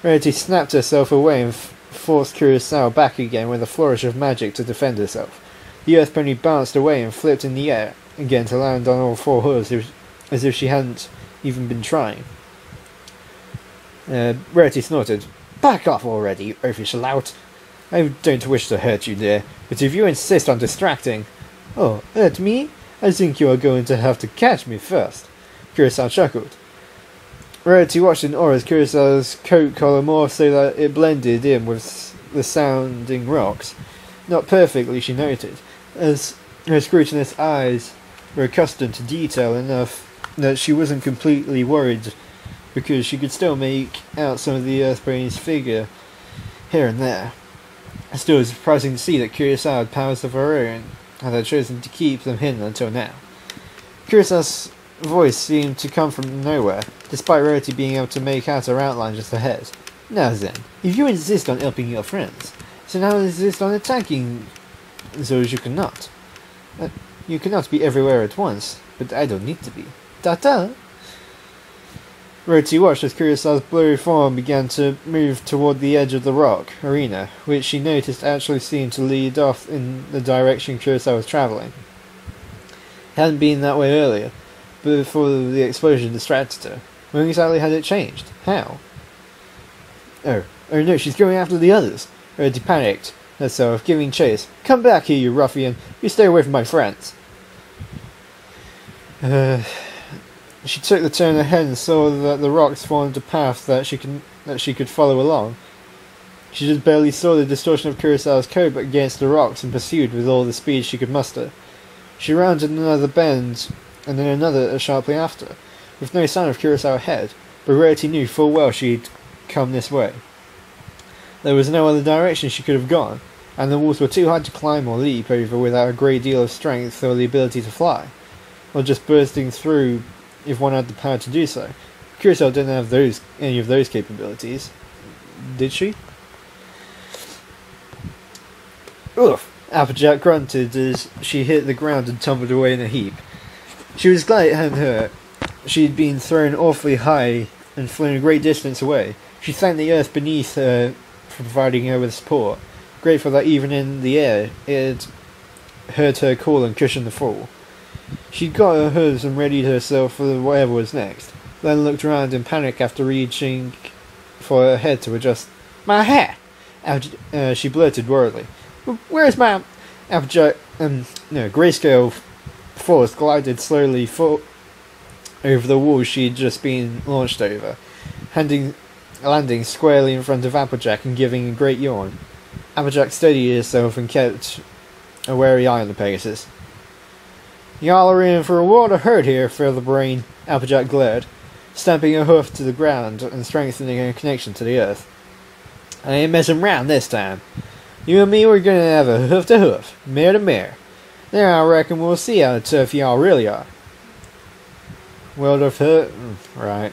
Rarity snapped herself away and forced Curaçao back again with a flourish of magic to defend herself. The Earth Pony bounced away and flipped in the air again to land on all four hooves as if she hadn't even been trying. Rarity snorted. Back off already, you oafish lout! I don't wish to hurt you, dear, but if you insist on distracting... Oh, hurt me? I think you are going to have to catch me first. Curaçao chuckled. Rarity watched in awe as Curaçao's coat collar morphed so that it blended in with the sounding rocks. Not perfectly, she noted, as her scrutinous eyes were accustomed to detail enough that she wasn't completely worried, because she could still make out some of the Earth Pony's figure here and there. Still, it was surprising to see that Curaçao had powers of her own, and had chosen to keep them hidden until now. Curaçao's voice seemed to come from nowhere, despite Rarity being able to make out her outline just ahead. Now then, if you insist on helping your friends, then I will insist on attacking those you cannot. You cannot be everywhere at once, but I don't need to be. Ta-ta! Roti watched as Kurosawa's blurry form began to move toward the edge of the rock arena, which she noticed actually seemed to lead off in the direction Kurosawa was travelling. It hadn't been that way earlier, but before the explosion distracted her. When exactly had it changed? How? Oh no, she's going after the others! Roti panicked herself, giving chase. Come back here, you ruffian! You stay away from my friends! She took the turn ahead and saw that the rocks formed a path that she could follow along. She just barely saw the distortion of Kurosawa's coat against the rocks and pursued with all the speed she could muster. She rounded another bend, and then another sharply after, with no sign of Kurosawa ahead, but Rarity knew full well she'd come this way. There was no other direction she could have gone, and the walls were too hard to climb or leap over without a great deal of strength or the ability to fly, or just bursting through if one had the power to do so. Kurosawa didn't have any of those capabilities. Did she? Oof! Applejack grunted as she hit the ground and tumbled away in a heap. She was glad it hadn't hurt. She had been thrown awfully high and flown a great distance away. She thanked the earth beneath her for providing her with support, grateful that even in the air it had heard her call and cushioned the fall. She got her hooves and readied herself for whatever was next, then looked around in panic after reaching for her head to adjust. My hair! She blurted worriedly. Where's my... Applejack... Grayscale Force glided slowly over the wall she'd just been launched over, landing squarely in front of Applejack and giving a great yawn. Applejack steadied herself and kept a wary eye on the Pegasus. Y'all are in for a world of hurt here, Featherbrain, Applejack glared, stamping her hoof to the ground and strengthening her connection to the earth. I ain't messing round this time. You and me, we're gonna have a hoof to hoof, mare to mare. There, I reckon we'll see how tough y'all really are. World of hurt? Right.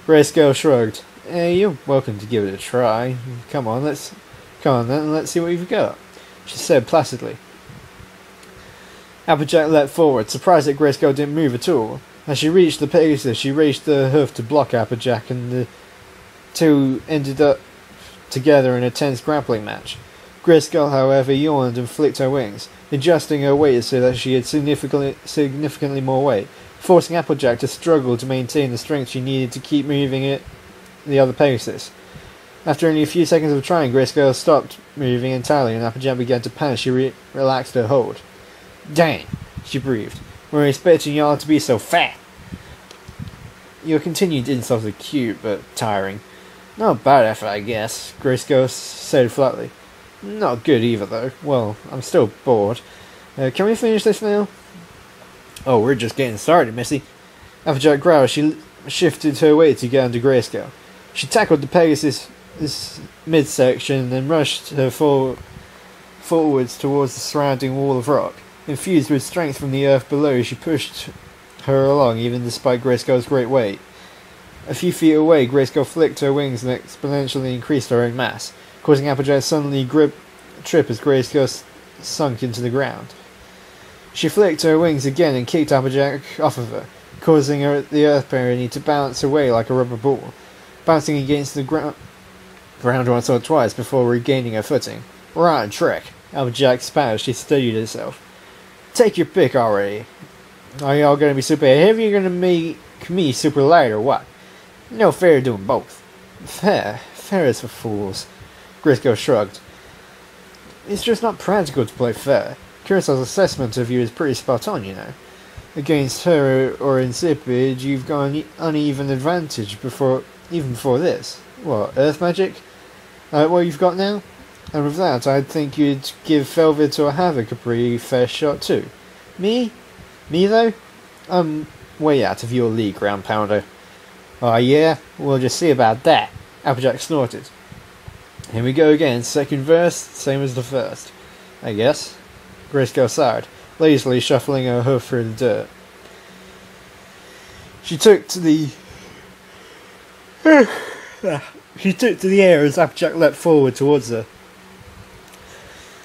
Grayscale shrugged. You're welcome to give it a try. Come on then, let's see what you've got, she said placidly. Applejack leapt forward, surprised that Grayscale didn't move at all. As she reached the Pegasus, she raised the hoof to block Applejack, and the two ended up together in a tense grappling match. Grayscale, however, yawned and flicked her wings, adjusting her weight so that she had significantly more weight, forcing Applejack to struggle to maintain the strength she needed to keep moving the other Pegasus. After only a few seconds of trying, Grayscale stopped moving entirely, and Applejack began to panic. She relaxed her hold. Dang, she breathed. We're expecting y'all to be so fat. Your continued insults are cute, but tiring. Not bad effort, I guess, Grayscale said flatly. Not good either, though. Well, I'm still bored. Can we finish this now? Oh, we're just getting started, Missy. Applejack growled. She shifted her weight to get under Grayscale. She tackled the Pegasus' midsection and rushed her forwards towards the surrounding wall of rock. Infused with strength from the earth below, she pushed her along, even despite Grayscale's great weight. A few feet away, Grayscale flicked her wings and exponentially increased her own mass, causing Applejack to suddenly trip as Grayscale sunk into the ground. She flicked her wings again and kicked Applejack off of her, causing the earth pony to bounce away like a rubber ball, bouncing against the ground once or twice before regaining her footing. Rotten trick, Applejack spat as she steadied herself. Take your pick already. Are y'all gonna be super heavy or gonna make me super light or what? No fair doing both. Fair is for fools. Grayscale shrugged. It's just not practical to play fair. Kurosawa's assessment of you is pretty spot on, you know. Against her or Insipid, you've got an uneven advantage even before this. What, earth magic? What you've got now? And with that, I'd think you'd give Velvet or Havoc a pretty fair shot too. Me? Me though? I'm way out of your league, Ground Pounder. Oh yeah? We'll just see about that. Applejack snorted. Here we go again, second verse, same as the first. I guess. Grayscale sighed, lazily shuffling her hoof through the dirt. She took to the air as Applejack leapt forward towards her,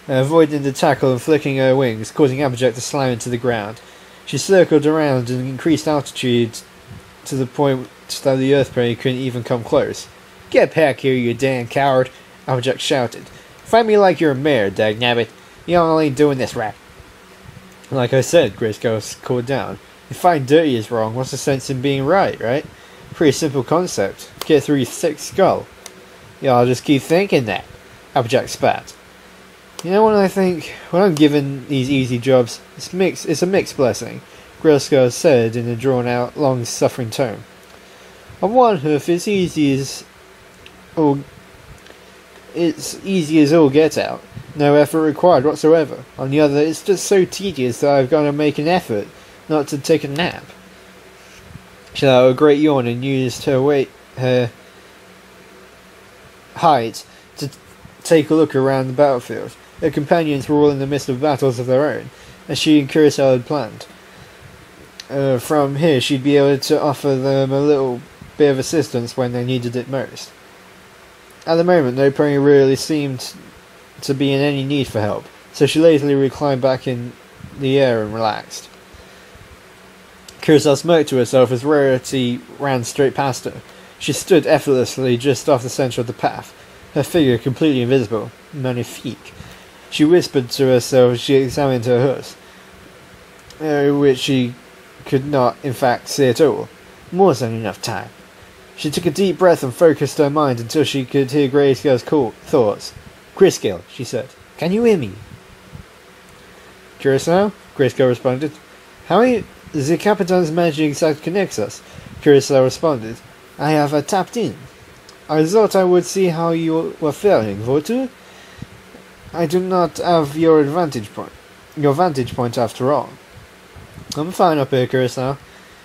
avoiding the tackle and flicking her wings, causing Applejack to slam into the ground. She circled around and increased altitude to the point that the Earth Pony couldn't even come close. "Get back here, you damn coward!" Applejack shouted. "Fight me like you're a mare, dagnabbit. You only doing this right." "Like I said," Grayskull called down, "if fighting dirty is wrong, what's the sense in being right? Pretty simple concept. Get through your thick skull." "Yeah, I'll just keep thinking that," Applejack spat. "You know what I think? When I'm given these easy jobs, it's a mixed blessing," Grayskull said in a drawn-out, long-suffering tone. "On one hoof, it's easy as all get out. No effort required whatsoever. On the other, it's just so tedious that I've got to make an effort not to take a nap." She let out a great yawn and used her height to take a look around the battlefield. Her companions were all in the midst of battles of their own, as she and Curacao had planned. From here, she'd be able to offer them a little bit of assistance when they needed it most. At the moment, no pony really seemed to be in any need for help, so she lazily reclined back in the air and relaxed. Curacao smirked to herself as Rarity ran straight past her. She stood effortlessly just off the centre of the path, her figure completely invisible. Magnifique. She whispered to herself as she examined her hoofs, which she could not, in fact, see at all. More than enough time. She took a deep breath and focused her mind until she could hear Grayskull's thoughts. "Grayskull," she said, "can you hear me?" "Curacao?" Grayskull responded. "How are the Capitan's magic exactly connects us?" Curacao responded. "I have tapped in. I thought I would see how you were faring, Votu. I do not have your vantage point after all." "I'm fine up here, Curacao,"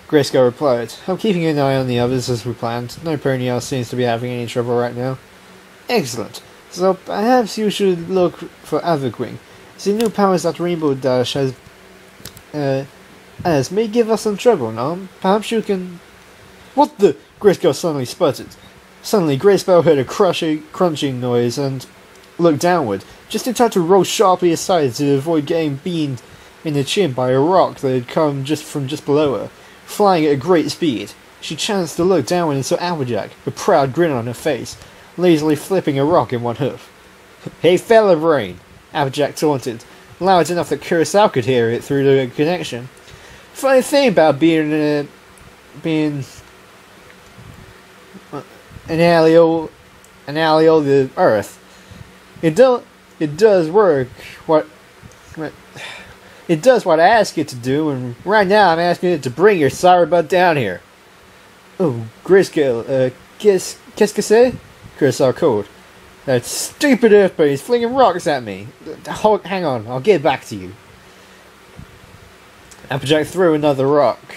Grayskull replied. "I'm keeping an eye on the others as we planned. No pony else seems to be having any trouble right now." "Excellent. So perhaps you should look for Avocwing. The new powers that Rainbow Dash has may give us some trouble now. Perhaps you can..." "What the..." Grayskull suddenly sputtered. Suddenly, Grayskull heard a crunching noise and looked downward, just in time to roll sharply aside to avoid getting beamed in the chin by a rock that had come from just below her, flying at a great speed. She chanced to look downward and saw Applejack, a proud grin on her face, lazily flipping a rock in one hoof. "Hey fella brain," Applejack taunted, loud enough that Curacao could hear it through the connection. "Funny thing about being an ally of the Earth. It does what I ask it to do, and right now I'm asking it to bring your sorry butt down here." "Oh, Grayskull, qu'est-ce que c'est?" Curacao called. "That stupid Earth Pony is flinging rocks at me. Hang on, I'll get back to you." Applejack threw another rock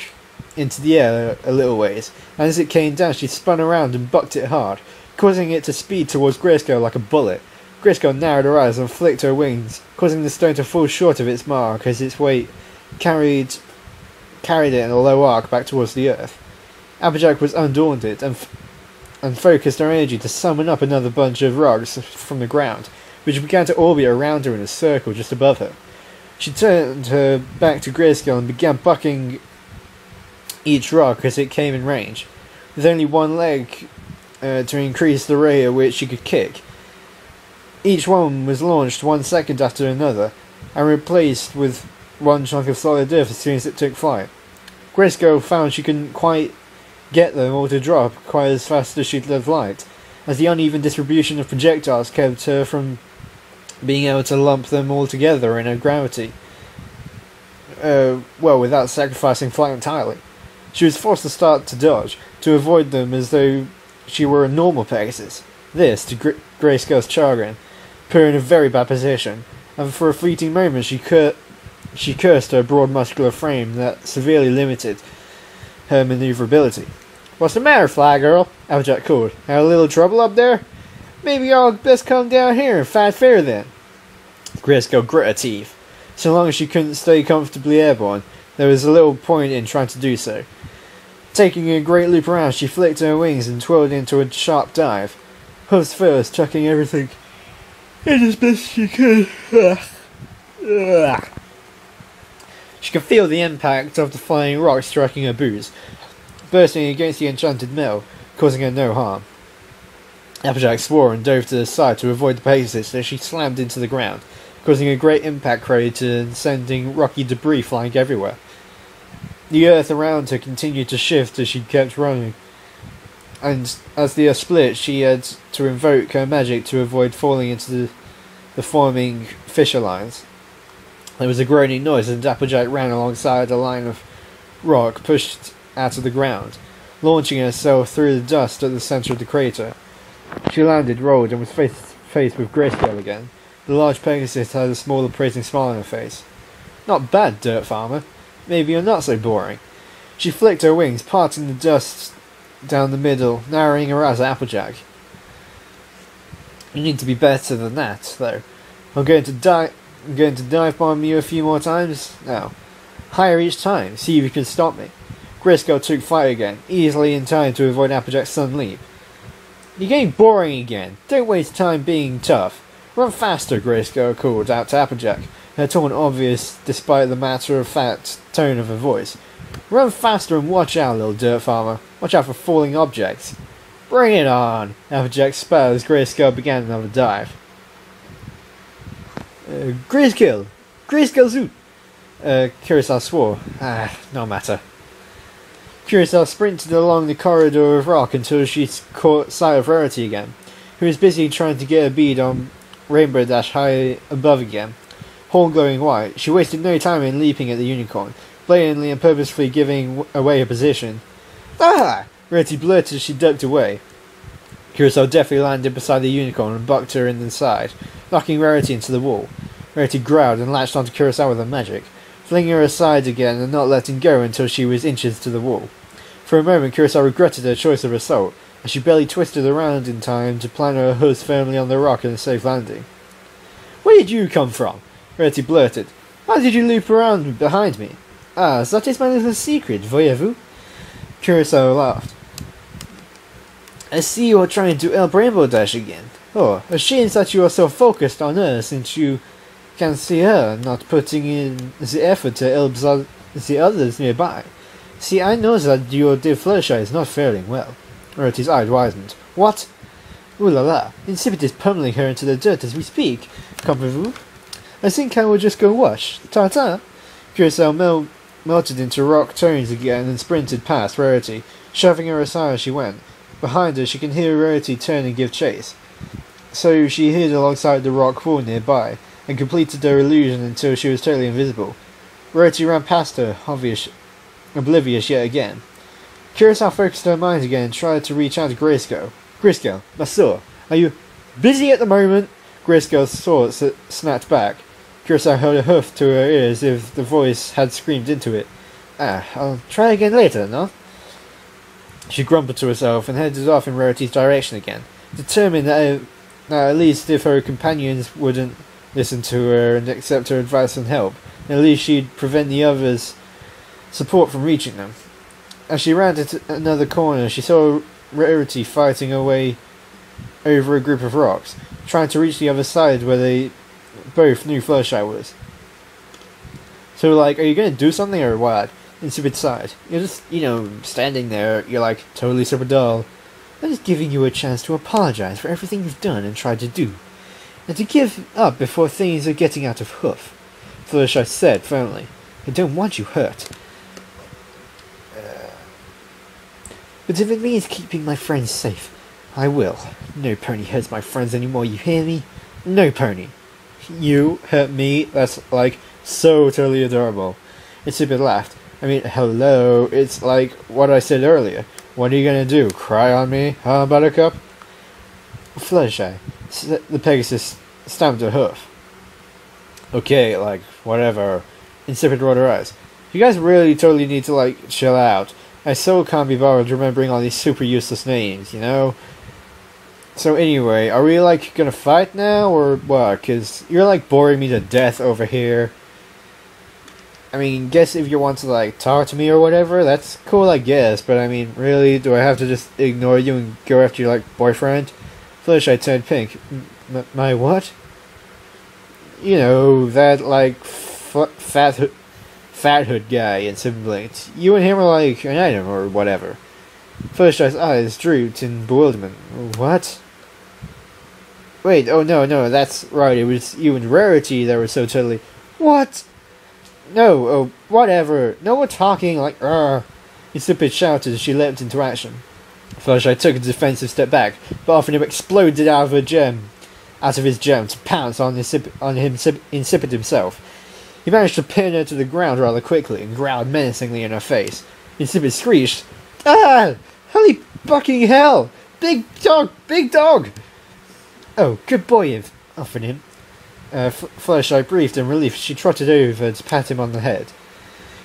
into the air a little ways, and as it came down she spun around and bucked it hard, causing it to speed towards Grayskull like a bullet. Grayskull narrowed her eyes and flicked her wings, causing the stone to fall short of its mark as its weight carried it in a low arc back towards the earth. Applejack was undaunted and focused her energy to summon up another bunch of rocks from the ground, which began to orbit around her in a circle just above her. She turned her back to Grayskull and began bucking each rock as it came in range, with only one leg to increase the rate at which she could kick. Each one was launched 1 second after another, and replaced with one chunk of solid earth as soon as it took flight. Grayskull found she couldn't quite get them all to drop quite as fast as she'd have liked, as the uneven distribution of projectiles kept her from being able to lump them all together in her gravity. Without sacrificing flight entirely. She was forced to start to dodge, to avoid them as though she were a normal Pegasus. This, to Grayskull's chagrin, put her in a very bad position, and for a fleeting moment she cursed her broad muscular frame that severely limited her manoeuvrability. "What's the matter, Fly Girl?" Applejack called. "Had a little trouble up there? Maybe I'll best come down here and fight fair then." Grayskull grit her teeth. So long as she couldn't stay comfortably airborne, there was a little point in trying to do so. Taking a great loop around, she flicked her wings and twirled into a sharp dive, hooves first, chucking everything in as best she could. She could feel the impact of the flying rock striking her boots, bursting against the enchanted mill, causing her no harm. Applejack swore and dove to the side to avoid the Pegasus as she slammed into the ground, causing a great impact crater and sending rocky debris flying everywhere. The earth around her continued to shift as she kept running, and as the earth split, she had to invoke her magic to avoid falling into the forming fissure lines. There was a groaning noise and Applejack ran alongside a line of rock pushed out of the ground, launching herself through the dust at the centre of the crater. She landed, rolled, and was faced with Grayscale again. The large Pegasus had a small appraising smile on her face. "Not bad, Dirt Farmer. Maybe you're not so boring." She flicked her wings, parting the dust down the middle, narrowing her eyes at Applejack. "You need to be better than that, though. I'm going to dive bomb you a few more times. Now, higher each time. See if you can stop me." Grayscale took flight again, easily in time to avoid Applejack's sudden leap. "You're getting boring again. Don't waste time being tough. Run faster," Grayscale called out to Applejack, her tone obvious despite the matter-of-fact tone of her voice. "Run faster and watch out, little Dirt Farmer. Watch out for falling objects." "Bring it on!" Applejack spat as Grayscale began another dive. Grayscale! Grayscale Zoot! Curacao swore. No matter. Curacao sprinted along the corridor of rock until she caught sight of Rarity again, who was busy trying to get a bead on Rainbow Dash high above again. Horn glowing white, she wasted no time in leaping at the unicorn, blatantly and purposefully giving away her position. "Ah!" Rarity blurted as she ducked away. Curacao deftly landed beside the unicorn and bucked her in the side, knocking Rarity into the wall. Rarity growled and latched onto Curacao with her magic, flinging her aside again and not letting go until she was inches to the wall. For a moment Curacao regretted her choice of assault, as she barely twisted around in time to plant her hooves firmly on the rock in a safe landing. "Where did you come from?" Rarity blurted. "How did you loop around behind me?" "Ah, that is my little secret, voyez-vous?" Curacao laughed. "I see you are trying to help Rainbow Dash again. Oh, a shame that you are so focused on her since you can see her, not putting in the effort to help the others nearby. See, I know that your dear Fluttershy is not faring well." Rarity's eyes widened. "What? Ooh la la, Insipid is pummeling her into the dirt as we speak. Comprenez-vous? I think I will just go wash. Ta-ta!" Curacao melted into rock tones again and sprinted past Rarity, shoving her aside as she went. Behind her, she could hear Rarity turn and give chase. So she hid alongside the rock wall nearby, and completed her illusion until she was totally invisible. Rarity ran past her, oblivious yet again. Curacao focused her mind again and tried to reach out to Grayscale. "Grayscale, Masseur, are you busy at the moment?" Grayscale's sword snapped back. Curacao held a hoof to her ear as if the voice had screamed into it. "I'll try again later, no?" She grumbled to herself and headed off in Rarity's direction again, determined that at least if her companions wouldn't listen to her and accept her advice and help, at least she'd prevent the others' support from reaching them. As she ran into another corner, she saw Rarity fighting her way over a group of rocks, trying to reach the other side where they both knew Fluttershy was. "So, are you gonna do something or what?" Insipid sighed. "You're just, standing there, you're totally super dull. I'm just giving you a chance to apologize for everything you've done and tried to do, and to give up before things are getting out of hoof," Fluttershy said firmly. "I don't want you hurt. But if it means keeping my friends safe, I will. No pony hurts my friends anymore, you hear me? No pony." "You hurt me? That's, so totally adorable." Insipid laughed. "I mean, hello, it's like what I said earlier. What are you gonna do, cry on me, huh, Buttercup?" "Fluttershy," the Pegasus stamped her hoof. "Okay, whatever." Insipid rolled her eyes. "You guys really totally need to, chill out. I so can't be bothered remembering all these super useless names, So anyway, are we, gonna fight now, or what? 'Cause you're, boring me to death over here. I mean, guess if you want to, talk to me or whatever, that's cool, I guess. But, I mean, really, do I have to just ignore you and go after your, boyfriend?" Fluttershy turned pink. My what?" That, fat hood guy in Sibling. You and him are, an item or whatever. Fluttershy's eyes drooped in bewilderment. What? Wait, oh no, that's right, it was you and Rarity that were so totally... What? No, oh, whatever. No more talking like, Insipid shouted as she leapt into action. Fluttershy took a defensive step back, but often him exploded out of his gem to pounce on Insipid himself. He managed to pin her to the ground rather quickly and growled menacingly in her face. Insipid screeched, "Ah! Holy fucking hell! Big dog! Big dog!" "Oh, good boy, offered him. Fluttershy breathed in relief. She trotted over to pat him on the head.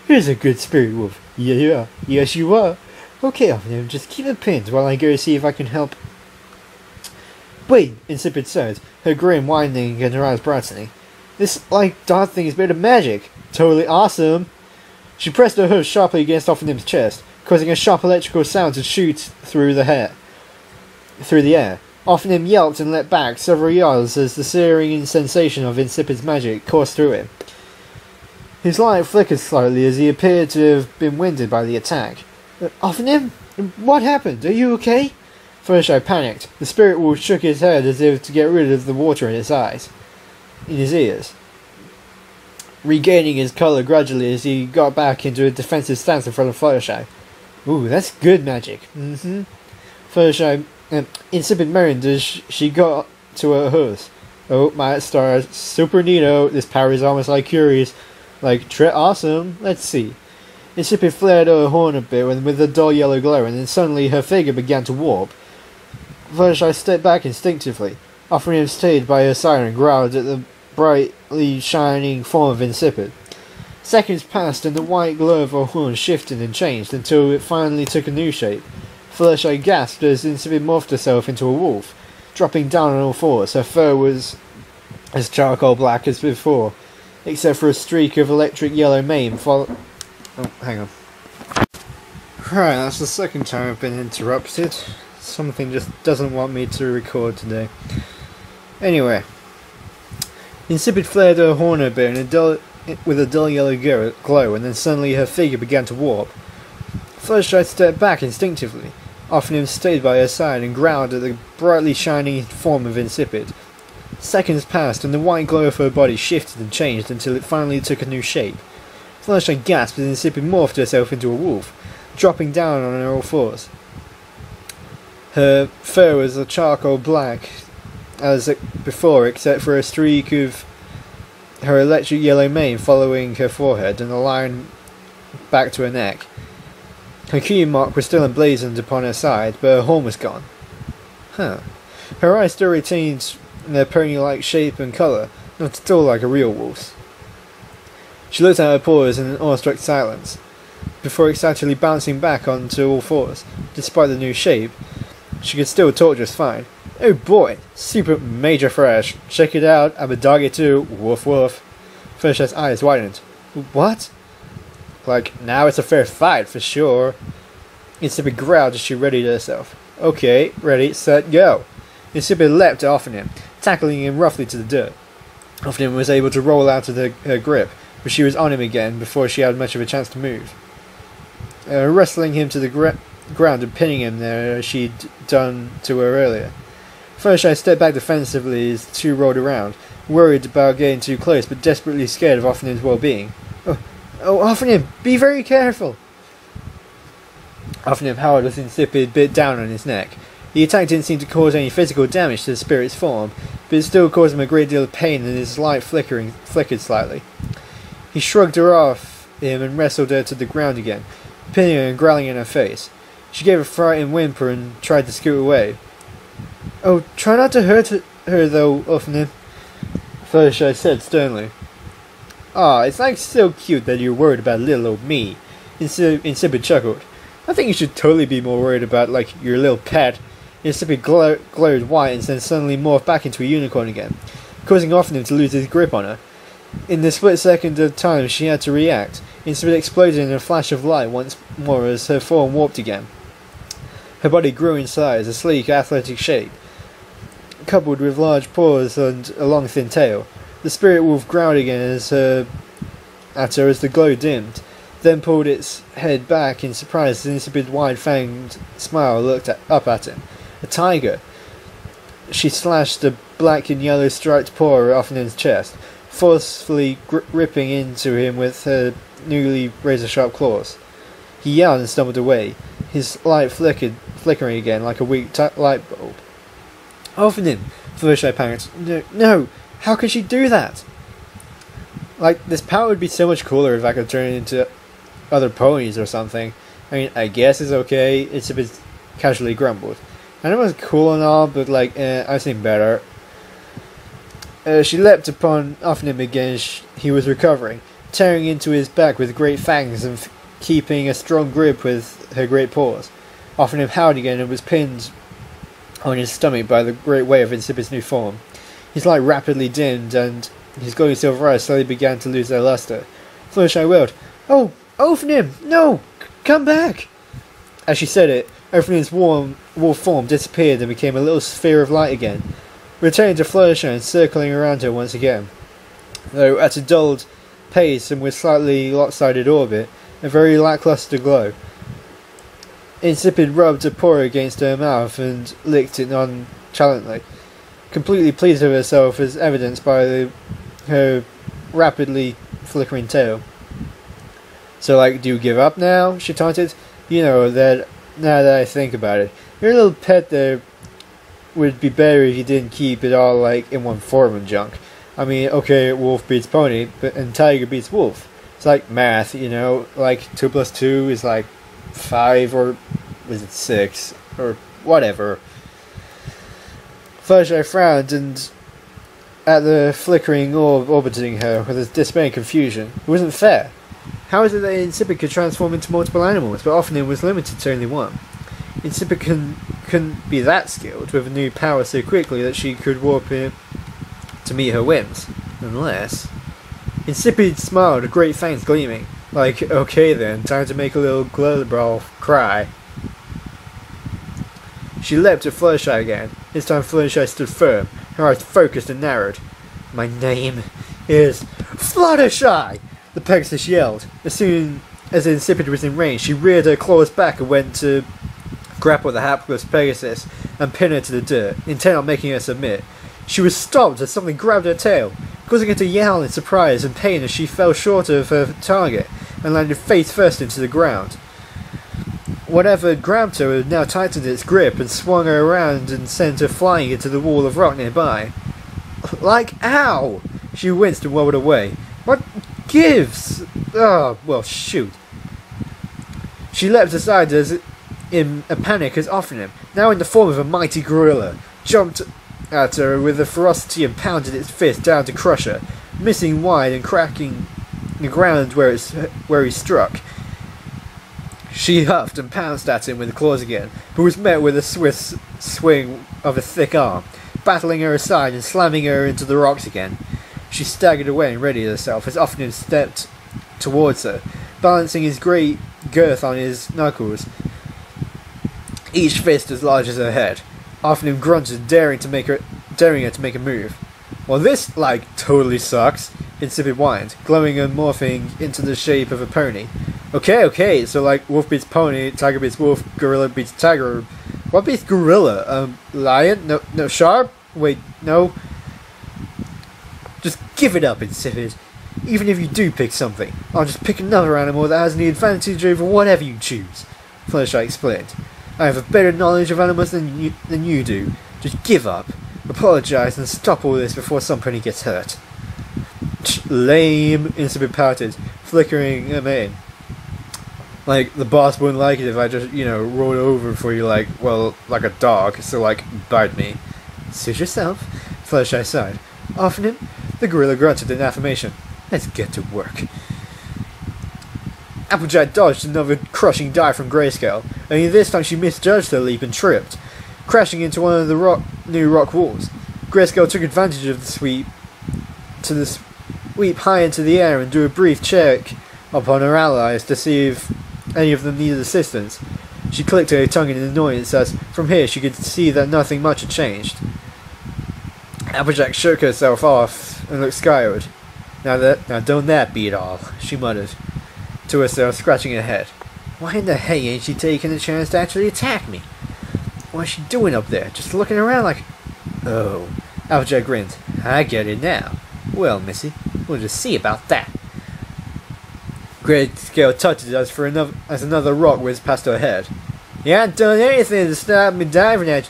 "Here's a good spirit wolf." "Yeah, yes you are." "Okay, offered him. Just keep it pinned while I go see if I can help." "Wait," Insipid said, her grin widening and her eyes brightening. "This, dart thing is a bit of magic. Totally awesome." She pressed her hoof sharply against Offenim's chest, causing a sharp electrical sound to shoot through the air. Offenim yelped and leapt back several yards as the searing sensation of Insipid's magic coursed through him. His light flickered slightly as he appeared to have been winded by the attack. "Offenim? What happened? Are you okay?" Fluttershy panicked. The spirit wolf shook his head as if to get rid of the water in his ears, regaining his colour gradually as he got back into a defensive stance in front of Fluttershy. "Ooh, that's good magic." Fluttershy Insipid moaned as she got to her horse. "Oh, my stars, super neato. This power is almost like curious. Awesome. Let's see." Insipid flared her horn a bit with a dull yellow glow, and then suddenly her figure began to warp. Fluttershy stepped back instinctively. Offering stayed by her side and growled at the brightly shining form of Insipid. Seconds passed and the white glow of her horn shifted and changed until it finally took a new shape. Fluttershy gasped as Insipid morphed herself into a wolf. Dropping down on all fours, her fur was as charcoal black as before, except for a streak of electric yellow mane Oh, hang on. Right, that's the second time I've been interrupted. Something just doesn't want me to record today. Anyway, Insipid flared her horn a bit with a dull yellow glow, and then suddenly her figure began to warp. Fluttershy stepped back instinctively. Offenham stayed by her side and growled at the brightly shining form of Insipid. Seconds passed and the white glow of her body shifted and changed until it finally took a new shape. Fluttershy gasped as Insipid morphed herself into a wolf, dropping down on her all fours. Her fur was a charcoal black as before, except for a streak of her electric yellow mane following her forehead and a line back to her neck. Her key mark was still emblazoned upon her side, but her horn was gone. Her eyes still retained their pony-like shape and colour, not at all like a real wolf's. She looked at her paws in an awestruck silence, before excitedly bouncing back onto all fours. Despite the new shape, she could still talk just fine. "Oh boy, super major fresh. Check it out, I'm a doggy too, woof woof." Fluttershy's eyes widened. "What?" "Now it's a fair fight, for sure." Insipid growled as she readied herself. "Okay, ready, set, go." Insipid leapt to Offenham, tackling him roughly to the dirt. Offenham was able to roll out of her grip, but she was on him again before she had much of a chance to move. Wrestling him to the ground and pinning him there as she'd done to her earlier. Fluttershy stepped back defensively as the two rolled around, worried about getting too close but desperately scared of Offenham's well-being. Oh, Offenham, be very careful!" Offenham howled as Insipid bit down on his neck. The attack didn't seem to cause any physical damage to the spirit's form, but it still caused him a great deal of pain and his light flickered slightly. He shrugged her off him and wrestled her to the ground again, pinning her and growling in her face. She gave a frightened whimper and tried to scoot away. "Oh, try not to hurt her though, Offenham," Fluttershy said sternly. "Aw, it's so cute that you're worried about little old me," Insipid chuckled. "I think you should totally be more worried about, your little pet." Insipid glowed white and then suddenly morphed back into a unicorn again, causing Offenham to lose his grip on her. In the split second of time she had to react, Insipid exploded in a flash of light once more as her form warped again. Her body grew in size, a sleek, athletic shape, coupled with large paws and a long, thin tail. The spirit wolf growled again at her as the glow dimmed. then pulled its head back in surprise as an insipid wide-fanged smile looked up at him. A tiger. She slashed a black and yellow striped paw off his chest, forcefully ripping into him with her newly razor-sharp claws. He yelled and stumbled away, his light flickering again like a weak light bulb. Open him! Fluttershy panicked. No! How could she do that? Like, this power would be so much cooler if I could turn it into other ponies or something. I mean, I guess it's okay. It's a bit casually grumbled. I know it was cool and all, but like, I've seen better. She leapt upon him again as he was recovering, tearing into his back with great fangs and keeping a strong grip with her great paws. Him howled again and was pinned on his stomach by the great weight of Insipid's new form. His light rapidly dimmed and his glowing silver eyes slowly began to lose their luster. Fluttershy wailed, "Oh, Ophanim! No! Come back!" As she said it, Ophanim's wolf form disappeared and became a little sphere of light again, returning to Fluttershy and circling around her once again, though at a dulled pace and with slightly lopsided orbit, a very lackluster glow. Insipid rubbed a paw against her mouth and licked it nonchalantly, completely pleased with herself as evidenced by her rapidly flickering tail. "So, like, do you give up now?" she taunted. "You know, that now that I think about it, your little pet there would be better if you didn't keep it all, like, in one form and junk. I mean, okay, wolf beats pony, and tiger beats wolf. It's like math, you know, like 2 plus 2 is like 5, or was it 6, or whatever." Fluttershy frowned and at the flickering orb orbiting her with a dismay and confusion. It wasn't fair. How is it that Insipid could transform into multiple animals, but often it was limited to only one? Insipid couldn't be that skilled with a new power so quickly that she could warp it to meet her whims. Unless... Insipid smiled, a great fangs gleaming. Like, okay then, time to make a little Glurbrawl cry. She leapt at Fluttershy again. This time Fluttershy stood firm, her eyes focused and narrowed. "My name is Fluttershy!" the Pegasus yelled. As soon as Insipid was in range, she reared her claws back and went to grapple the hapless Pegasus and pin her to the dirt, intent on making her submit. She was stopped as something grabbed her tail, causing her to yell in surprise and pain as she fell short of her target and landed face first into the ground. Whatever had grabbed her had now tightened its grip and swung her around and sent her flying into the wall of rock nearby. Like, ow! She winced and wobbled away. What gives? Oh, well, shoot. She leapt aside as in a panic as Ophanim, now in the form of a mighty gorilla, jumped at her with the ferocity and pounded its fist down to crush her, missing wide and cracking the ground where he struck. She huffed and pounced at him with claws again, but was met with a swift swing of a thick arm, battling her aside and slamming her into the rocks again. She staggered away and readied herself as Ophanim stepped towards her, balancing his great girth on his knuckles, each fist as large as her head. Ophanim grunted, daring her to make a move. "Well, this, like, totally sucks," Insipid whined, glowing and morphing into the shape of a pony. Okay, so like, wolf beats pony, tiger beats wolf, gorilla beats tiger. What beats gorilla? Lion? No, sharp? Wait, no. Just give it up, Insipid. Even if you do pick something, I'll just pick another animal that has the advantage over whatever you choose. Fluttershy explained. I have a better knowledge of animals than you do. Just give up, apologise, and stop all this before some pony gets hurt. Lame, Insipid pouted, flickering him in. Like, the boss wouldn't like it if I just, rolled over for you like a dog, so like, bite me. Suit yourself, Fluttershy sighed. Ophanim, the gorilla grunted in affirmation. Let's get to work. Applejack dodged another crushing dive from Grayscale, only this time she misjudged her leap and tripped, crashing into one of the new rock walls. Grayscale took advantage of the sweep high into the air and drew a brief check upon her allies to see if any of them needed assistance. She clicked her tongue in annoyance as, from here, she could see that nothing much had changed. Applejack shook herself off and looked skyward. Now don't that beat all, she muttered. to herself, scratching her head. Why in the hay ain't she taking the chance to actually attack me? What's she doing up there? Just looking around like... Oh. Applejack grinned. I get it now. Well, missy, we'll just see about that. Grayscale touches us as another rock whizzed past her head. You haven't done anything to stop me diving at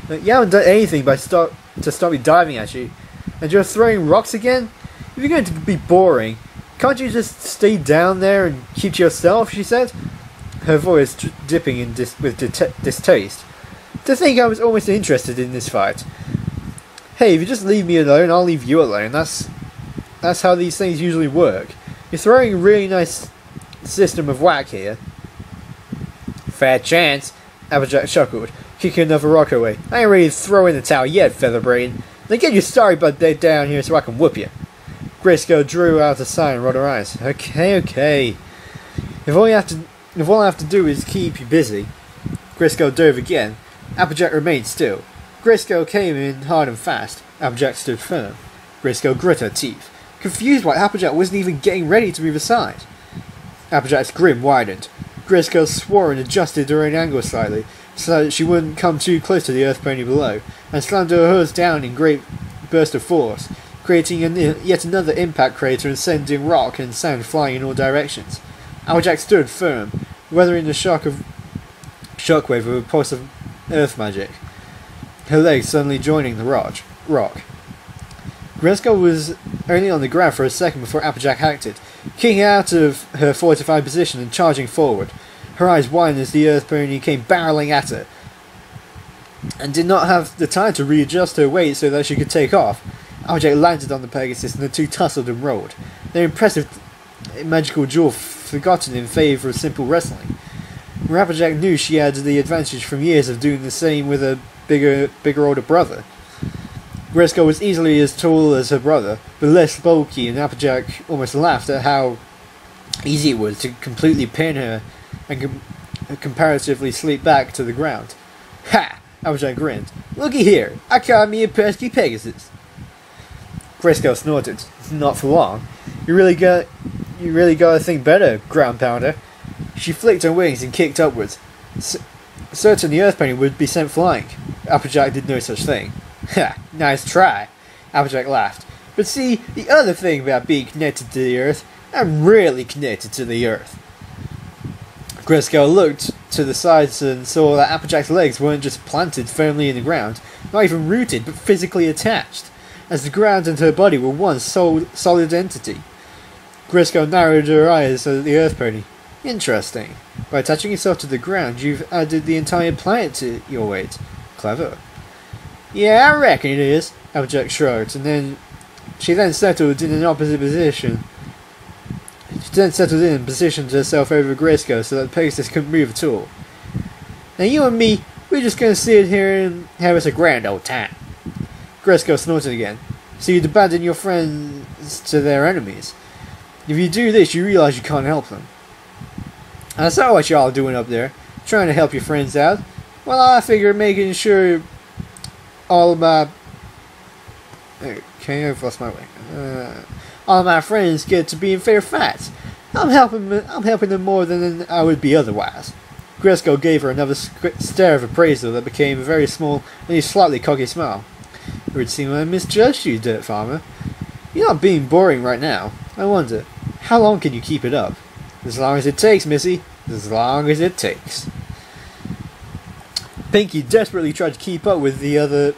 you. You haven't done anything to stop me diving at you. And you're throwing rocks again? If you're going to be boring, can't you just stay down there and keep to yourself, she said, her voice dipping in with distaste. To think I was almost interested in this fight. Hey, if you just leave me alone, I'll leave you alone. That's how these things usually work. You're throwing a really nice system of whack here. Fair chance, Applejack chuckled, kicking another rock away. I ain't ready to throw in the towel yet, Featherbrain. Then get your sorry butt down here so I can whoop you. Grayscale drew out a sigh and rolled her eyes. Okay. If all I have to do is keep you busy. Grayscale dove again. Applejack remained still. Grayscale came in hard and fast. Applejack stood firm. Grayscale grit her teeth, confused why Applejack wasn't even getting ready to move aside. Applejack's grin widened. Grayscale swore and adjusted her own angle slightly, so that she wouldn't come too close to the earth pony below, and slammed her hooves down in great burst of force, creating yet another impact crater and sending rock and sand flying in all directions. Applejack stood firm, weathering the shockwave of a pulse of earth magic, her legs suddenly joining the rock. Grayscale was only on the ground for a second before Applejack acted, kicking out of her fortified position and charging forward. Her eyes widened as the earth pony came barreling at her, and did not have the time to readjust her weight so that she could take off. Applejack landed on the Pegasus and the two tussled and rolled, their impressive magical duel forgotten in favour of simple wrestling. Applejack knew she had the advantage from years of doing the same with a bigger older brother. Grayscale was easily as tall as her brother, but less bulky, and Applejack almost laughed at how easy it was to completely pin her and comparatively slip back to the ground. Ha! Applejack grinned. Looky here, I caught me a pesky Pegasus. Grayscale snorted. Not for long. You really gotta think better, ground pounder. She flicked her wings and kicked upwards. Certain the earth pony would be sent flying. Applejack did no such thing. Ha! Nice try. Applejack laughed. But see, the other thing about being connected to the earth, I'm really connected to the earth. Grayscale looked to the sides and saw that Applejack's legs weren't just planted firmly in the ground, not even rooted, but physically attached, as the ground and her body were one solid entity. Grayscale narrowed her eyes at the earth pony. Interesting. By attaching yourself to the ground, you've added the entire planet to your weight. Clever. Yeah, I reckon it is. Applejack shrugged, and she then settled in an opposite position. She then settled in and positioned herself over Grayscale so that the Pegasus couldn't move at all. Now you and me, we're just going to sit here and have us a grand old time. Grayscale snorted again. So you'd abandon your friends to their enemies. If you do this, you realise you can't help them. I saw what y'all doing up there, trying to help your friends out. Well, I figure making sure all of my... Okay, I've lost my way. All of my friends get to be in fair fights. I'm helping them more than I would be otherwise. Grayscale gave her another stare of appraisal that became a very small and slightly cocky smile. It would seem I misjudged you, Dirt Farmer. You're not being boring right now. I wonder, how long can you keep it up? As long as it takes, Missy. As long as it takes. Pinkie desperately tried to keep up with the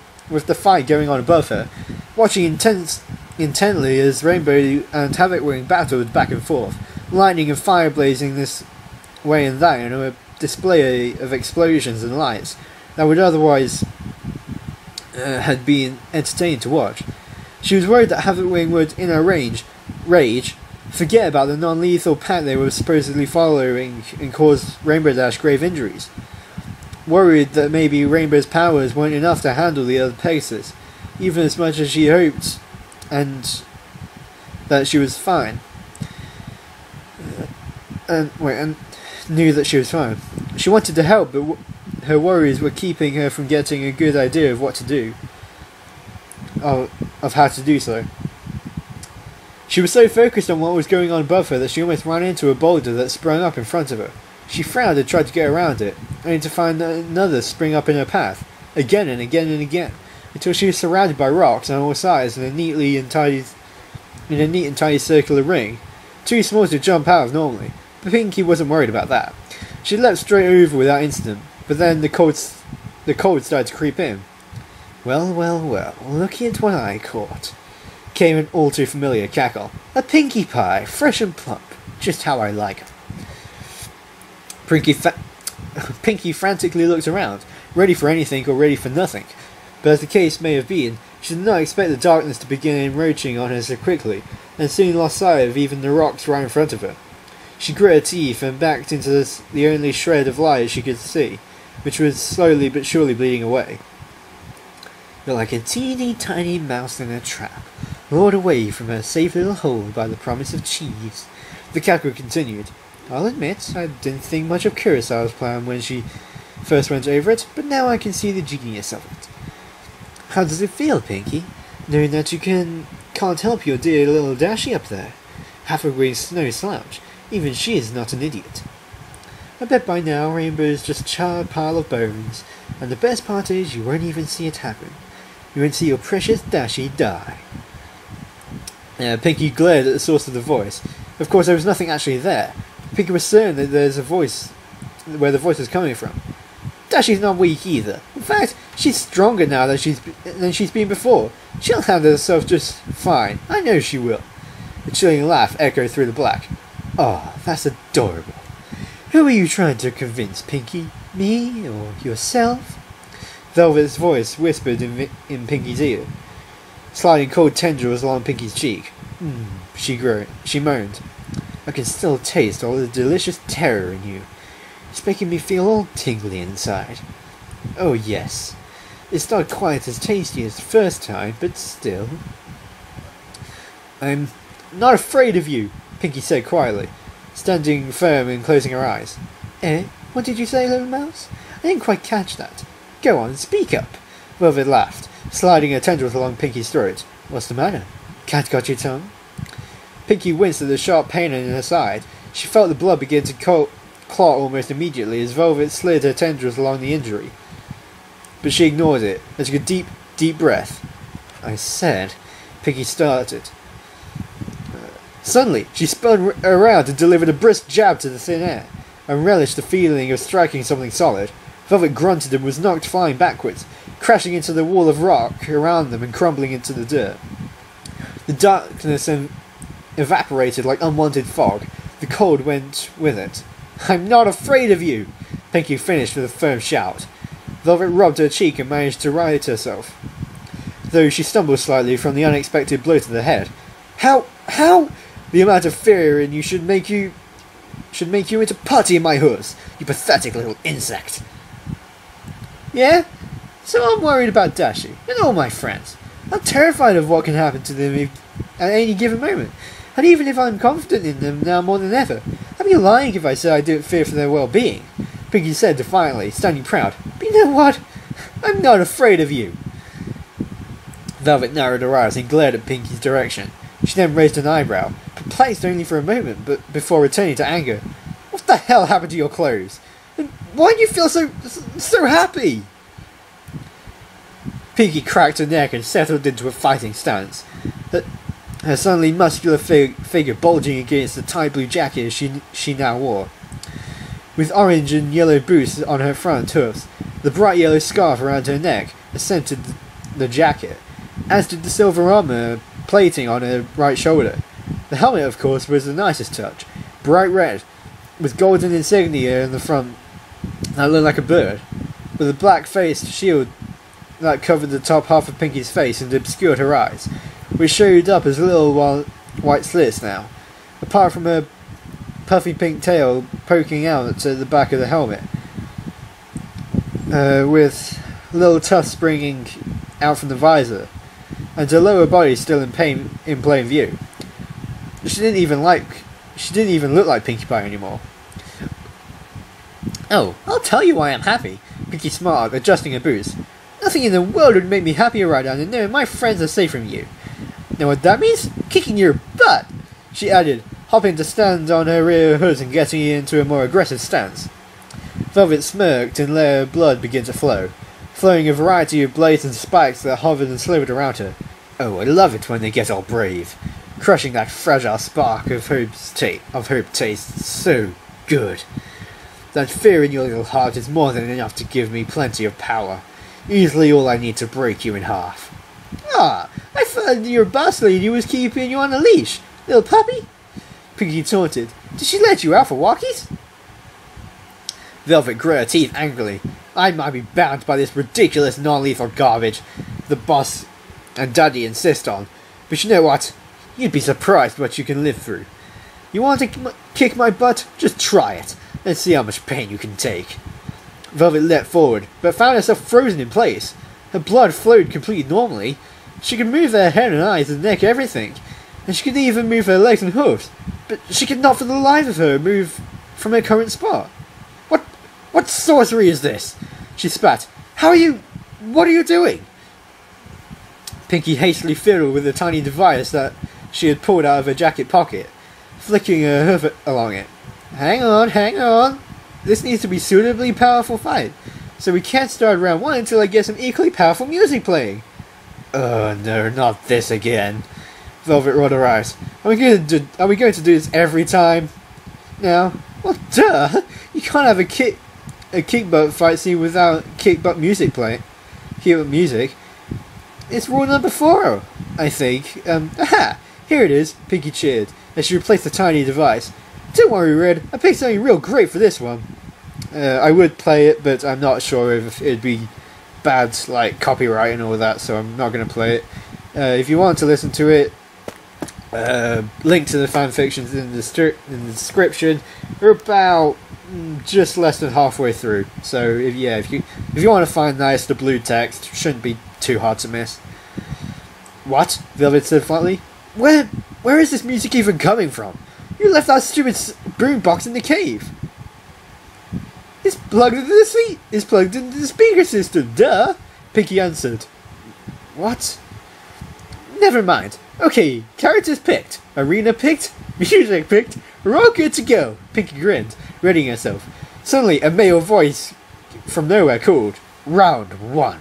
fight going on above her, watching intently as Rainbow and Havocwing battled back and forth, lightning and fire blazing this way and that in a display of explosions and lights that would otherwise had been entertaining to watch. She was worried that Havocwing would, in her rage, forget about the non-lethal path they were supposedly following and cause Rainbow Dash grave injuries. Worried that maybe Rainbow's powers weren't enough to handle the other Pegasus, even as much as she hoped, and that she was fine. And knew that she was fine. She wanted to help, but her worries were keeping her from getting a good idea of what to do, of how to do so. She was so focused on what was going on above her that she almost ran into a boulder that sprung up in front of her. She frowned and tried to get around it, only to find another spring up in her path, again and again and again, until she was surrounded by rocks on all sides in a neat and tidy circular ring, too small to jump out of normally. But Pinkie wasn't worried about that. She leapt straight over without incident, but then the cold started to creep in. Well, well, well, looky at what I caught, came an all too familiar cackle. A Pinkie Pie, fresh and plump, just how I like 'em. Pinkie frantically looked around, ready for anything or ready for nothing, but as the case may have been, she did not expect the darkness to begin encroaching on her so quickly, and soon lost sight of even the rocks right in front of her. She grit her teeth and backed into the only shred of light she could see, which was slowly but surely bleeding away. You're like a teeny tiny mouse in a trap, lured away from her safe little hole by the promise of cheese. The cackle continued. I'll admit, I didn't think much of Kurosawa's plan when she first went over it, but now I can see the genius of it. How does it feel, Pinkie, knowing that you can't help your dear little Dashie up there? Half-a-green snow slouch. Even she is not an idiot. I bet by now Rainbow's just a charred pile of bones, and the best part is you won't even see it happen. You won't see your precious Dashie die. Pinkie glared at the source of the voice. Of course, there was nothing actually there. Pinkie was certain that there's a voice where the voice was coming from. Dashie's not weak either. In fact, she's stronger now than she's been before. She'll handle herself just fine. I know she will. A chilling laugh echoed through the black. Oh, that's adorable. Who are you trying to convince, Pinkie? Me or yourself? Velvet's voice whispered in Pinkie's ear, sliding cold tendrils along Pinkie's cheek. She moaned. I can still taste all the delicious terror in you. It's making me feel all tingly inside. Oh yes, it's not quite as tasty as the first time, but still. I'm not afraid of you, Pinkie said quietly, standing firm and closing her eyes. What did you say, little mouse? I didn't quite catch that. Go on, speak up. Velvet laughed, sliding her tendrils along Pinkie's throat. What's the matter? Cat got your tongue? Pinkie winced at the sharp pain in her side. She felt the blood begin to clot almost immediately as Velvet slid her tendrils along the injury. But she ignored it and took a deep, deep breath. I said, Pinkie started. Suddenly, she spun around and delivered a brisk jab to the thin air, and relished the feeling of striking something solid. Velvet grunted and was knocked flying backwards, crashing into the wall of rock around them and crumbling into the dirt. The darkness evaporated like unwanted fog. The cold went with it. I'm not afraid of you! Pinkie finished with a firm shout. Velvet rubbed her cheek and managed to right herself, though she stumbled slightly from the unexpected blow to the head. How? The amount of fear in you should make you into putty in my hooves, you pathetic little insect. Yeah? So I'm worried about Dashie and all my friends. I'm terrified of what can happen to them at any given moment. And even if I'm confident in them now more than ever, I'd be lying if I said I didn't fear for their well-being. Pinkie said defiantly, standing proud. But you know what? I'm not afraid of you. Velvet narrowed her eyes and glared at Pinkie's direction. She then raised an eyebrow, perplexed only for a moment, but before returning to anger. What the hell happened to your clothes? And why do you feel so happy? Pinkie cracked her neck and settled into a fighting stance, her suddenly muscular figure bulging against the tight blue jacket she now wore. With orange and yellow boots on her front hoofs, the bright yellow scarf around her neck accented the jacket, as did the silver armour plating on her right shoulder. The helmet, of course, was the nicest touch, bright red, with golden insignia in the front that looked like a bird, with a black-faced shield that covered the top half of Pinkie's face and obscured her eyes, which showed up as little white slits now, apart from her puffy pink tail poking out at the back of the helmet, with little tufts springing out from the visor, and her lower body still in plain view. She didn't even look like Pinkie Pie anymore. Oh, I'll tell you why I'm happy, Pinkie smiled, adjusting her boots. Nothing in the world would make me happier right now than knowing my friends are safe from you. Know what that means? Kicking your butt! butt!" she added, hopping to stand on her rear hoods and getting into a more aggressive stance. Velvet smirked and let her blood begin to flow, flowing a variety of blades and spikes that hovered and slithered around her. Oh, I love it when they get all brave. Crushing that fragile spark of hope tastes so good. That fear in your little heart is more than enough to give me plenty of power. Easily all I need to break you in half. Ah, I thought your boss lady was keeping you on a leash, little puppy. Pinkie taunted. Did she let you out for walkies? Velvet grit her teeth angrily. I might be bound by this ridiculous non-lethal garbage the boss and Daddy insist on, but you know what? You'd be surprised what you can live through. You want to kick my butt? Just try it. Let's see how much pain you can take. Velvet leapt forward, but found herself frozen in place. Her blood flowed completely normally. She could move her head and eyes and neck, everything. And she could even move her legs and hooves. But she could not for the life of her move from her current spot. What sorcery is this? She spat. What are you doing? Pinkie hastily fiddled with a tiny device that she had pulled out of her jacket pocket, flicking her hoof along it. Hang on. This needs to be suitably powerful fight, so we can't start round 1 until I get some equally powerful music playing. Oh no, not this again. Velvet rolled her eyes. Are we going to do this every time? Now? Well, duh! You can't have a kick butt fight scene without kick butt music playing. Kick butt music. It's rule number 4, I think. Aha! Here it is, Pinkie cheered, as she replaced the tiny device. Don't worry, Red, I picked something real great for this one. I would play it, but I'm not sure if it'd be bad, like, copyright and all that, so I'm not going to play it. If you want to listen to it, link to the fanfictions in the description. We're about just less than halfway through, so if you want to find that, it's the blue text. Shouldn't be too hard to miss. What? Velvet said flatly. Where is this music even coming from? You left that stupid boombox in the cave. It's plugged into the speaker system, duh! Pinkie answered. What? Never mind. Okay, characters picked, arena picked, music picked, we're all good to go. Pinkie grinned, readying herself. Suddenly, a male voice from nowhere called, Round 1.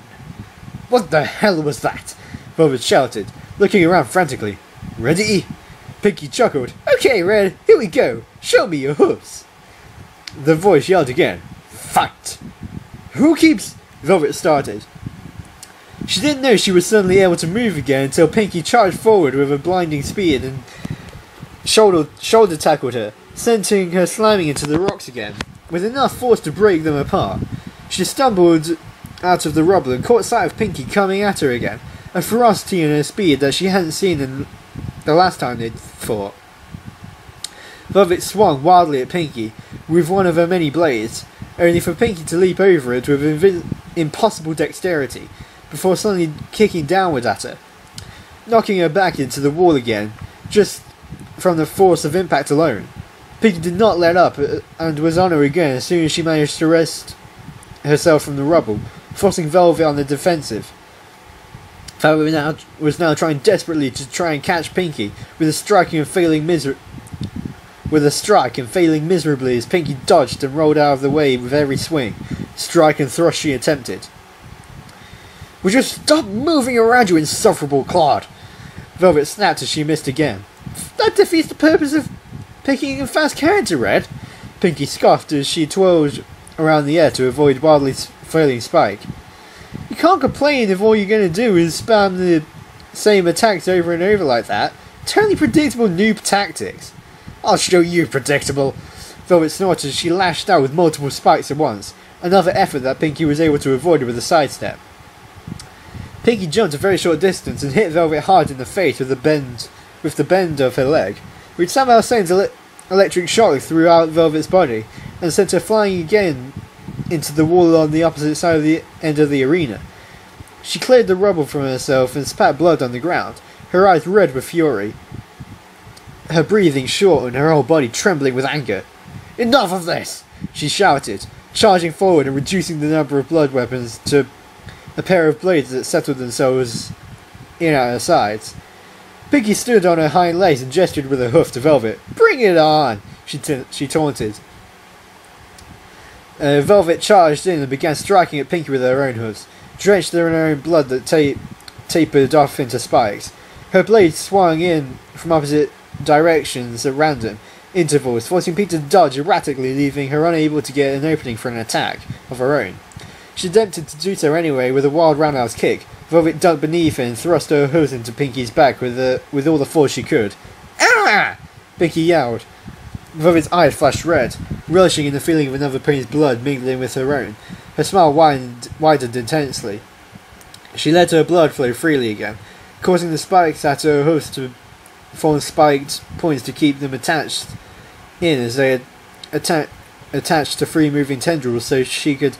What the hell was that? Velvet shouted, looking around frantically. Ready? Pinkie chuckled. Okay, Red, here we go. Show me your hooves. The voice yelled again. Fight! Who keeps... Velvet started. She didn't know she was suddenly able to move again until Pinkie charged forward with a blinding speed and shoulder tackled her, sending her slamming into the rocks again, with enough force to break them apart. She stumbled out of the rubble and caught sight of Pinkie coming at her again, a ferocity in her speed that she hadn't seen in the last time they'd fought. Velvet swung wildly at Pinkie with one of her many blades, only for Pinkie to leap over it with impossible dexterity, before suddenly kicking downward at her, knocking her back into the wall again, just from the force of impact alone. Pinkie did not let up, and was on her again as soon as she managed to wrest herself from the rubble, forcing Velvet on the defensive. Velvet was now trying desperately to try and catch Pinkie, with a strike and failing miserably as Pinkie dodged and rolled out of the way with every swing, strike and thrust she attempted. Would you stop moving around, you insufferable clod? Velvet snapped as she missed again. That defeats the purpose of picking a fast character, Red. Pinkie scoffed as she twirled around the air to avoid wildly failing Spike. You can't complain if all you're going to do is spam the same attacks over and over like that. Totally predictable noob tactics. I'll show you predictable. Velvet snorted as she lashed out with multiple spikes at once, another effort that Pinkie was able to avoid with a sidestep. Pinkie jumped a very short distance and hit Velvet hard in the face with the bend of her leg, which somehow sent electric shock throughout Velvet's body and sent her flying again into the wall on the opposite side of the end of the arena. She cleared the rubble from herself and spat blood on the ground, her eyes red with fury, her breathing short and her whole body trembling with anger. Enough of this! She shouted, charging forward and reducing the number of blood weapons to a pair of blades that settled themselves in at her sides. Pinkie stood on her hind legs and gestured with her hoof to Velvet. "Bring it on!" she taunted. Velvet charged in and began striking at Pinkie with her own hooves, drenched in her own blood that tapered off into spikes. Her blade swung in from opposite directions at random intervals, forcing Pinkie to dodge erratically, leaving her unable to get an opening for an attack of her own. She attempted to do so anyway with a wild roundhouse kick. Velvet ducked beneath and thrust her hooves into Pinkie's back with all the force she could. "Ah!" Pinkie yelled. Velvet's eyes flashed red, relishing in the feeling of another pony's blood mingling with her own. Her smile widened intensely. She let her blood flow freely again, causing the spikes at her hooves to form spiked points to keep them attached in as they attached to free-moving tendrils so she could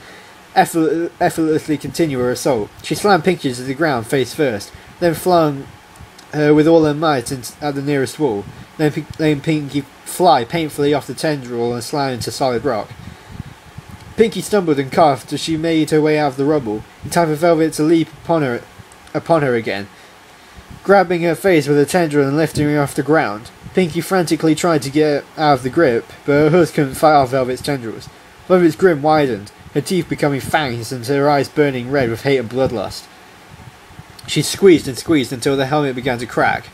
effortlessly continue her assault. She slammed Pinkie to the ground face first, then flung her with all her might at the nearest wall, then Pinkie fly painfully off the tendril and slam into solid rock. Pinkie stumbled and coughed as she made her way out of the rubble, in time for Velvet to leap upon her again, grabbing her face with a tendril and lifting her off the ground. Pinkie frantically tried to get out of the grip, but her hooves couldn't fight off Velvet's tendrils. Velvet's grin widened, her teeth becoming fangs and her eyes burning red with hate and bloodlust. She squeezed and squeezed until the helmet began to crack.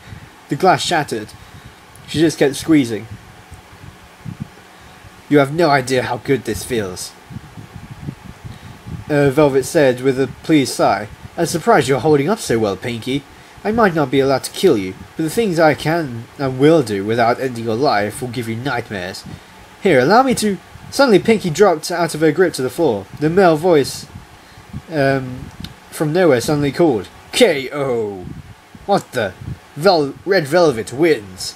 The glass shattered. She just kept squeezing. "You have no idea how good this feels," Velvet said with a pleased sigh. "I'm surprised you're holding up so well, Pinkie. I might not be allowed to kill you, but the things I can and will do without ending your life will give you nightmares. Here, allow me to..." Suddenly Pinkie dropped out of her grip to the floor. The male voice from nowhere suddenly called, "K.O. What the? Red Velvet wins."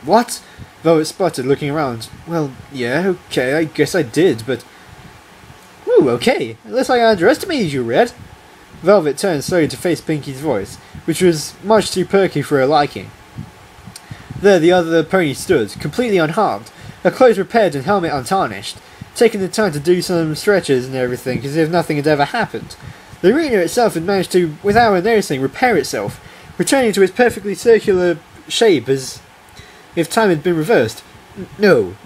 What? Velvet sputtered, looking around. "Well, yeah, okay, I guess I did, but..." "Ooh, okay. Unless I underestimated you, Red." Velvet turned slowly to face Pinkie's voice, which was much too perky for her liking. There the other pony stood, completely unharmed, her clothes repaired and helmet untarnished, taking the time to do some stretches and everything as if nothing had ever happened. The arena itself had managed to, without her noticing, repair itself, returning to its perfectly circular shape as if time had been reversed. No!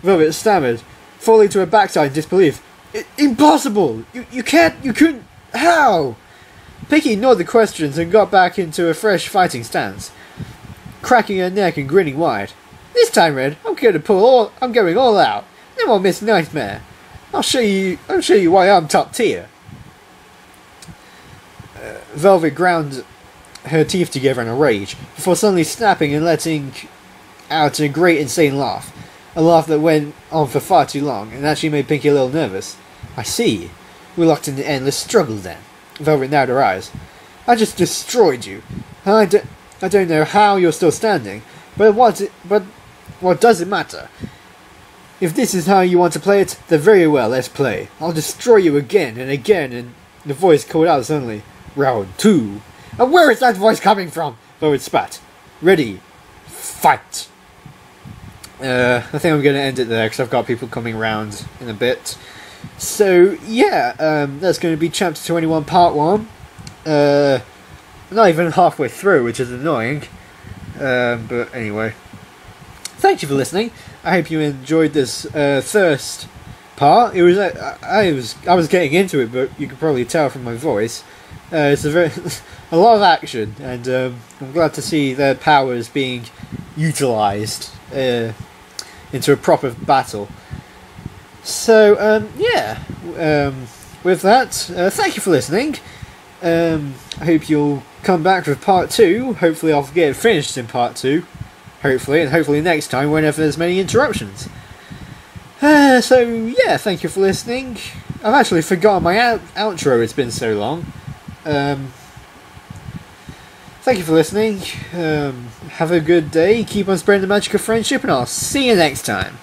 Velvet stammered, falling to her backside in disbelief. "Impossible! You couldn't... How?" Pinkie ignored the questions and got back into a fresh fighting stance, cracking her neck and grinning wide. "This time, Red, I'm going all out. No more Miss Nightmare. I'll show you why I'm top tier." Velvet ground her teeth together in a rage, before suddenly snapping and letting out a great insane laugh. A laugh that went on for far too long, and actually made Pinkie a little nervous. "I see. We're locked in an endless struggle then." Velvet narrowed her eyes. "I just destroyed you. I don't know how you're still standing, but what does it matter? If this is how you want to play it, then very well, let's play. I'll destroy you again and again," and the voice called out suddenly. "Round 2. And where is that voice coming from?" Velvet spat. "Ready. Fight." I think I'm going to end it there because I've got people coming around in a bit. So, yeah, that's going to be Chapter 21, Part 1. Not even halfway through, which is annoying. But anyway. Thank you for listening. I hope you enjoyed this first part. It was I was getting into it, but you can probably tell from my voice. It's a lot of action, and I'm glad to see their powers being utilised into a proper battle. So with that, thank you for listening. I hope you'll come back with Part 2. Hopefully I'll get it finished in Part 2. Hopefully next time whenever there's many interruptions. So yeah, thank you for listening. I've actually forgotten my outro, it's been so long. Thank you for listening. Have a good day, keep on spreading the magic of friendship, and I'll see you next time.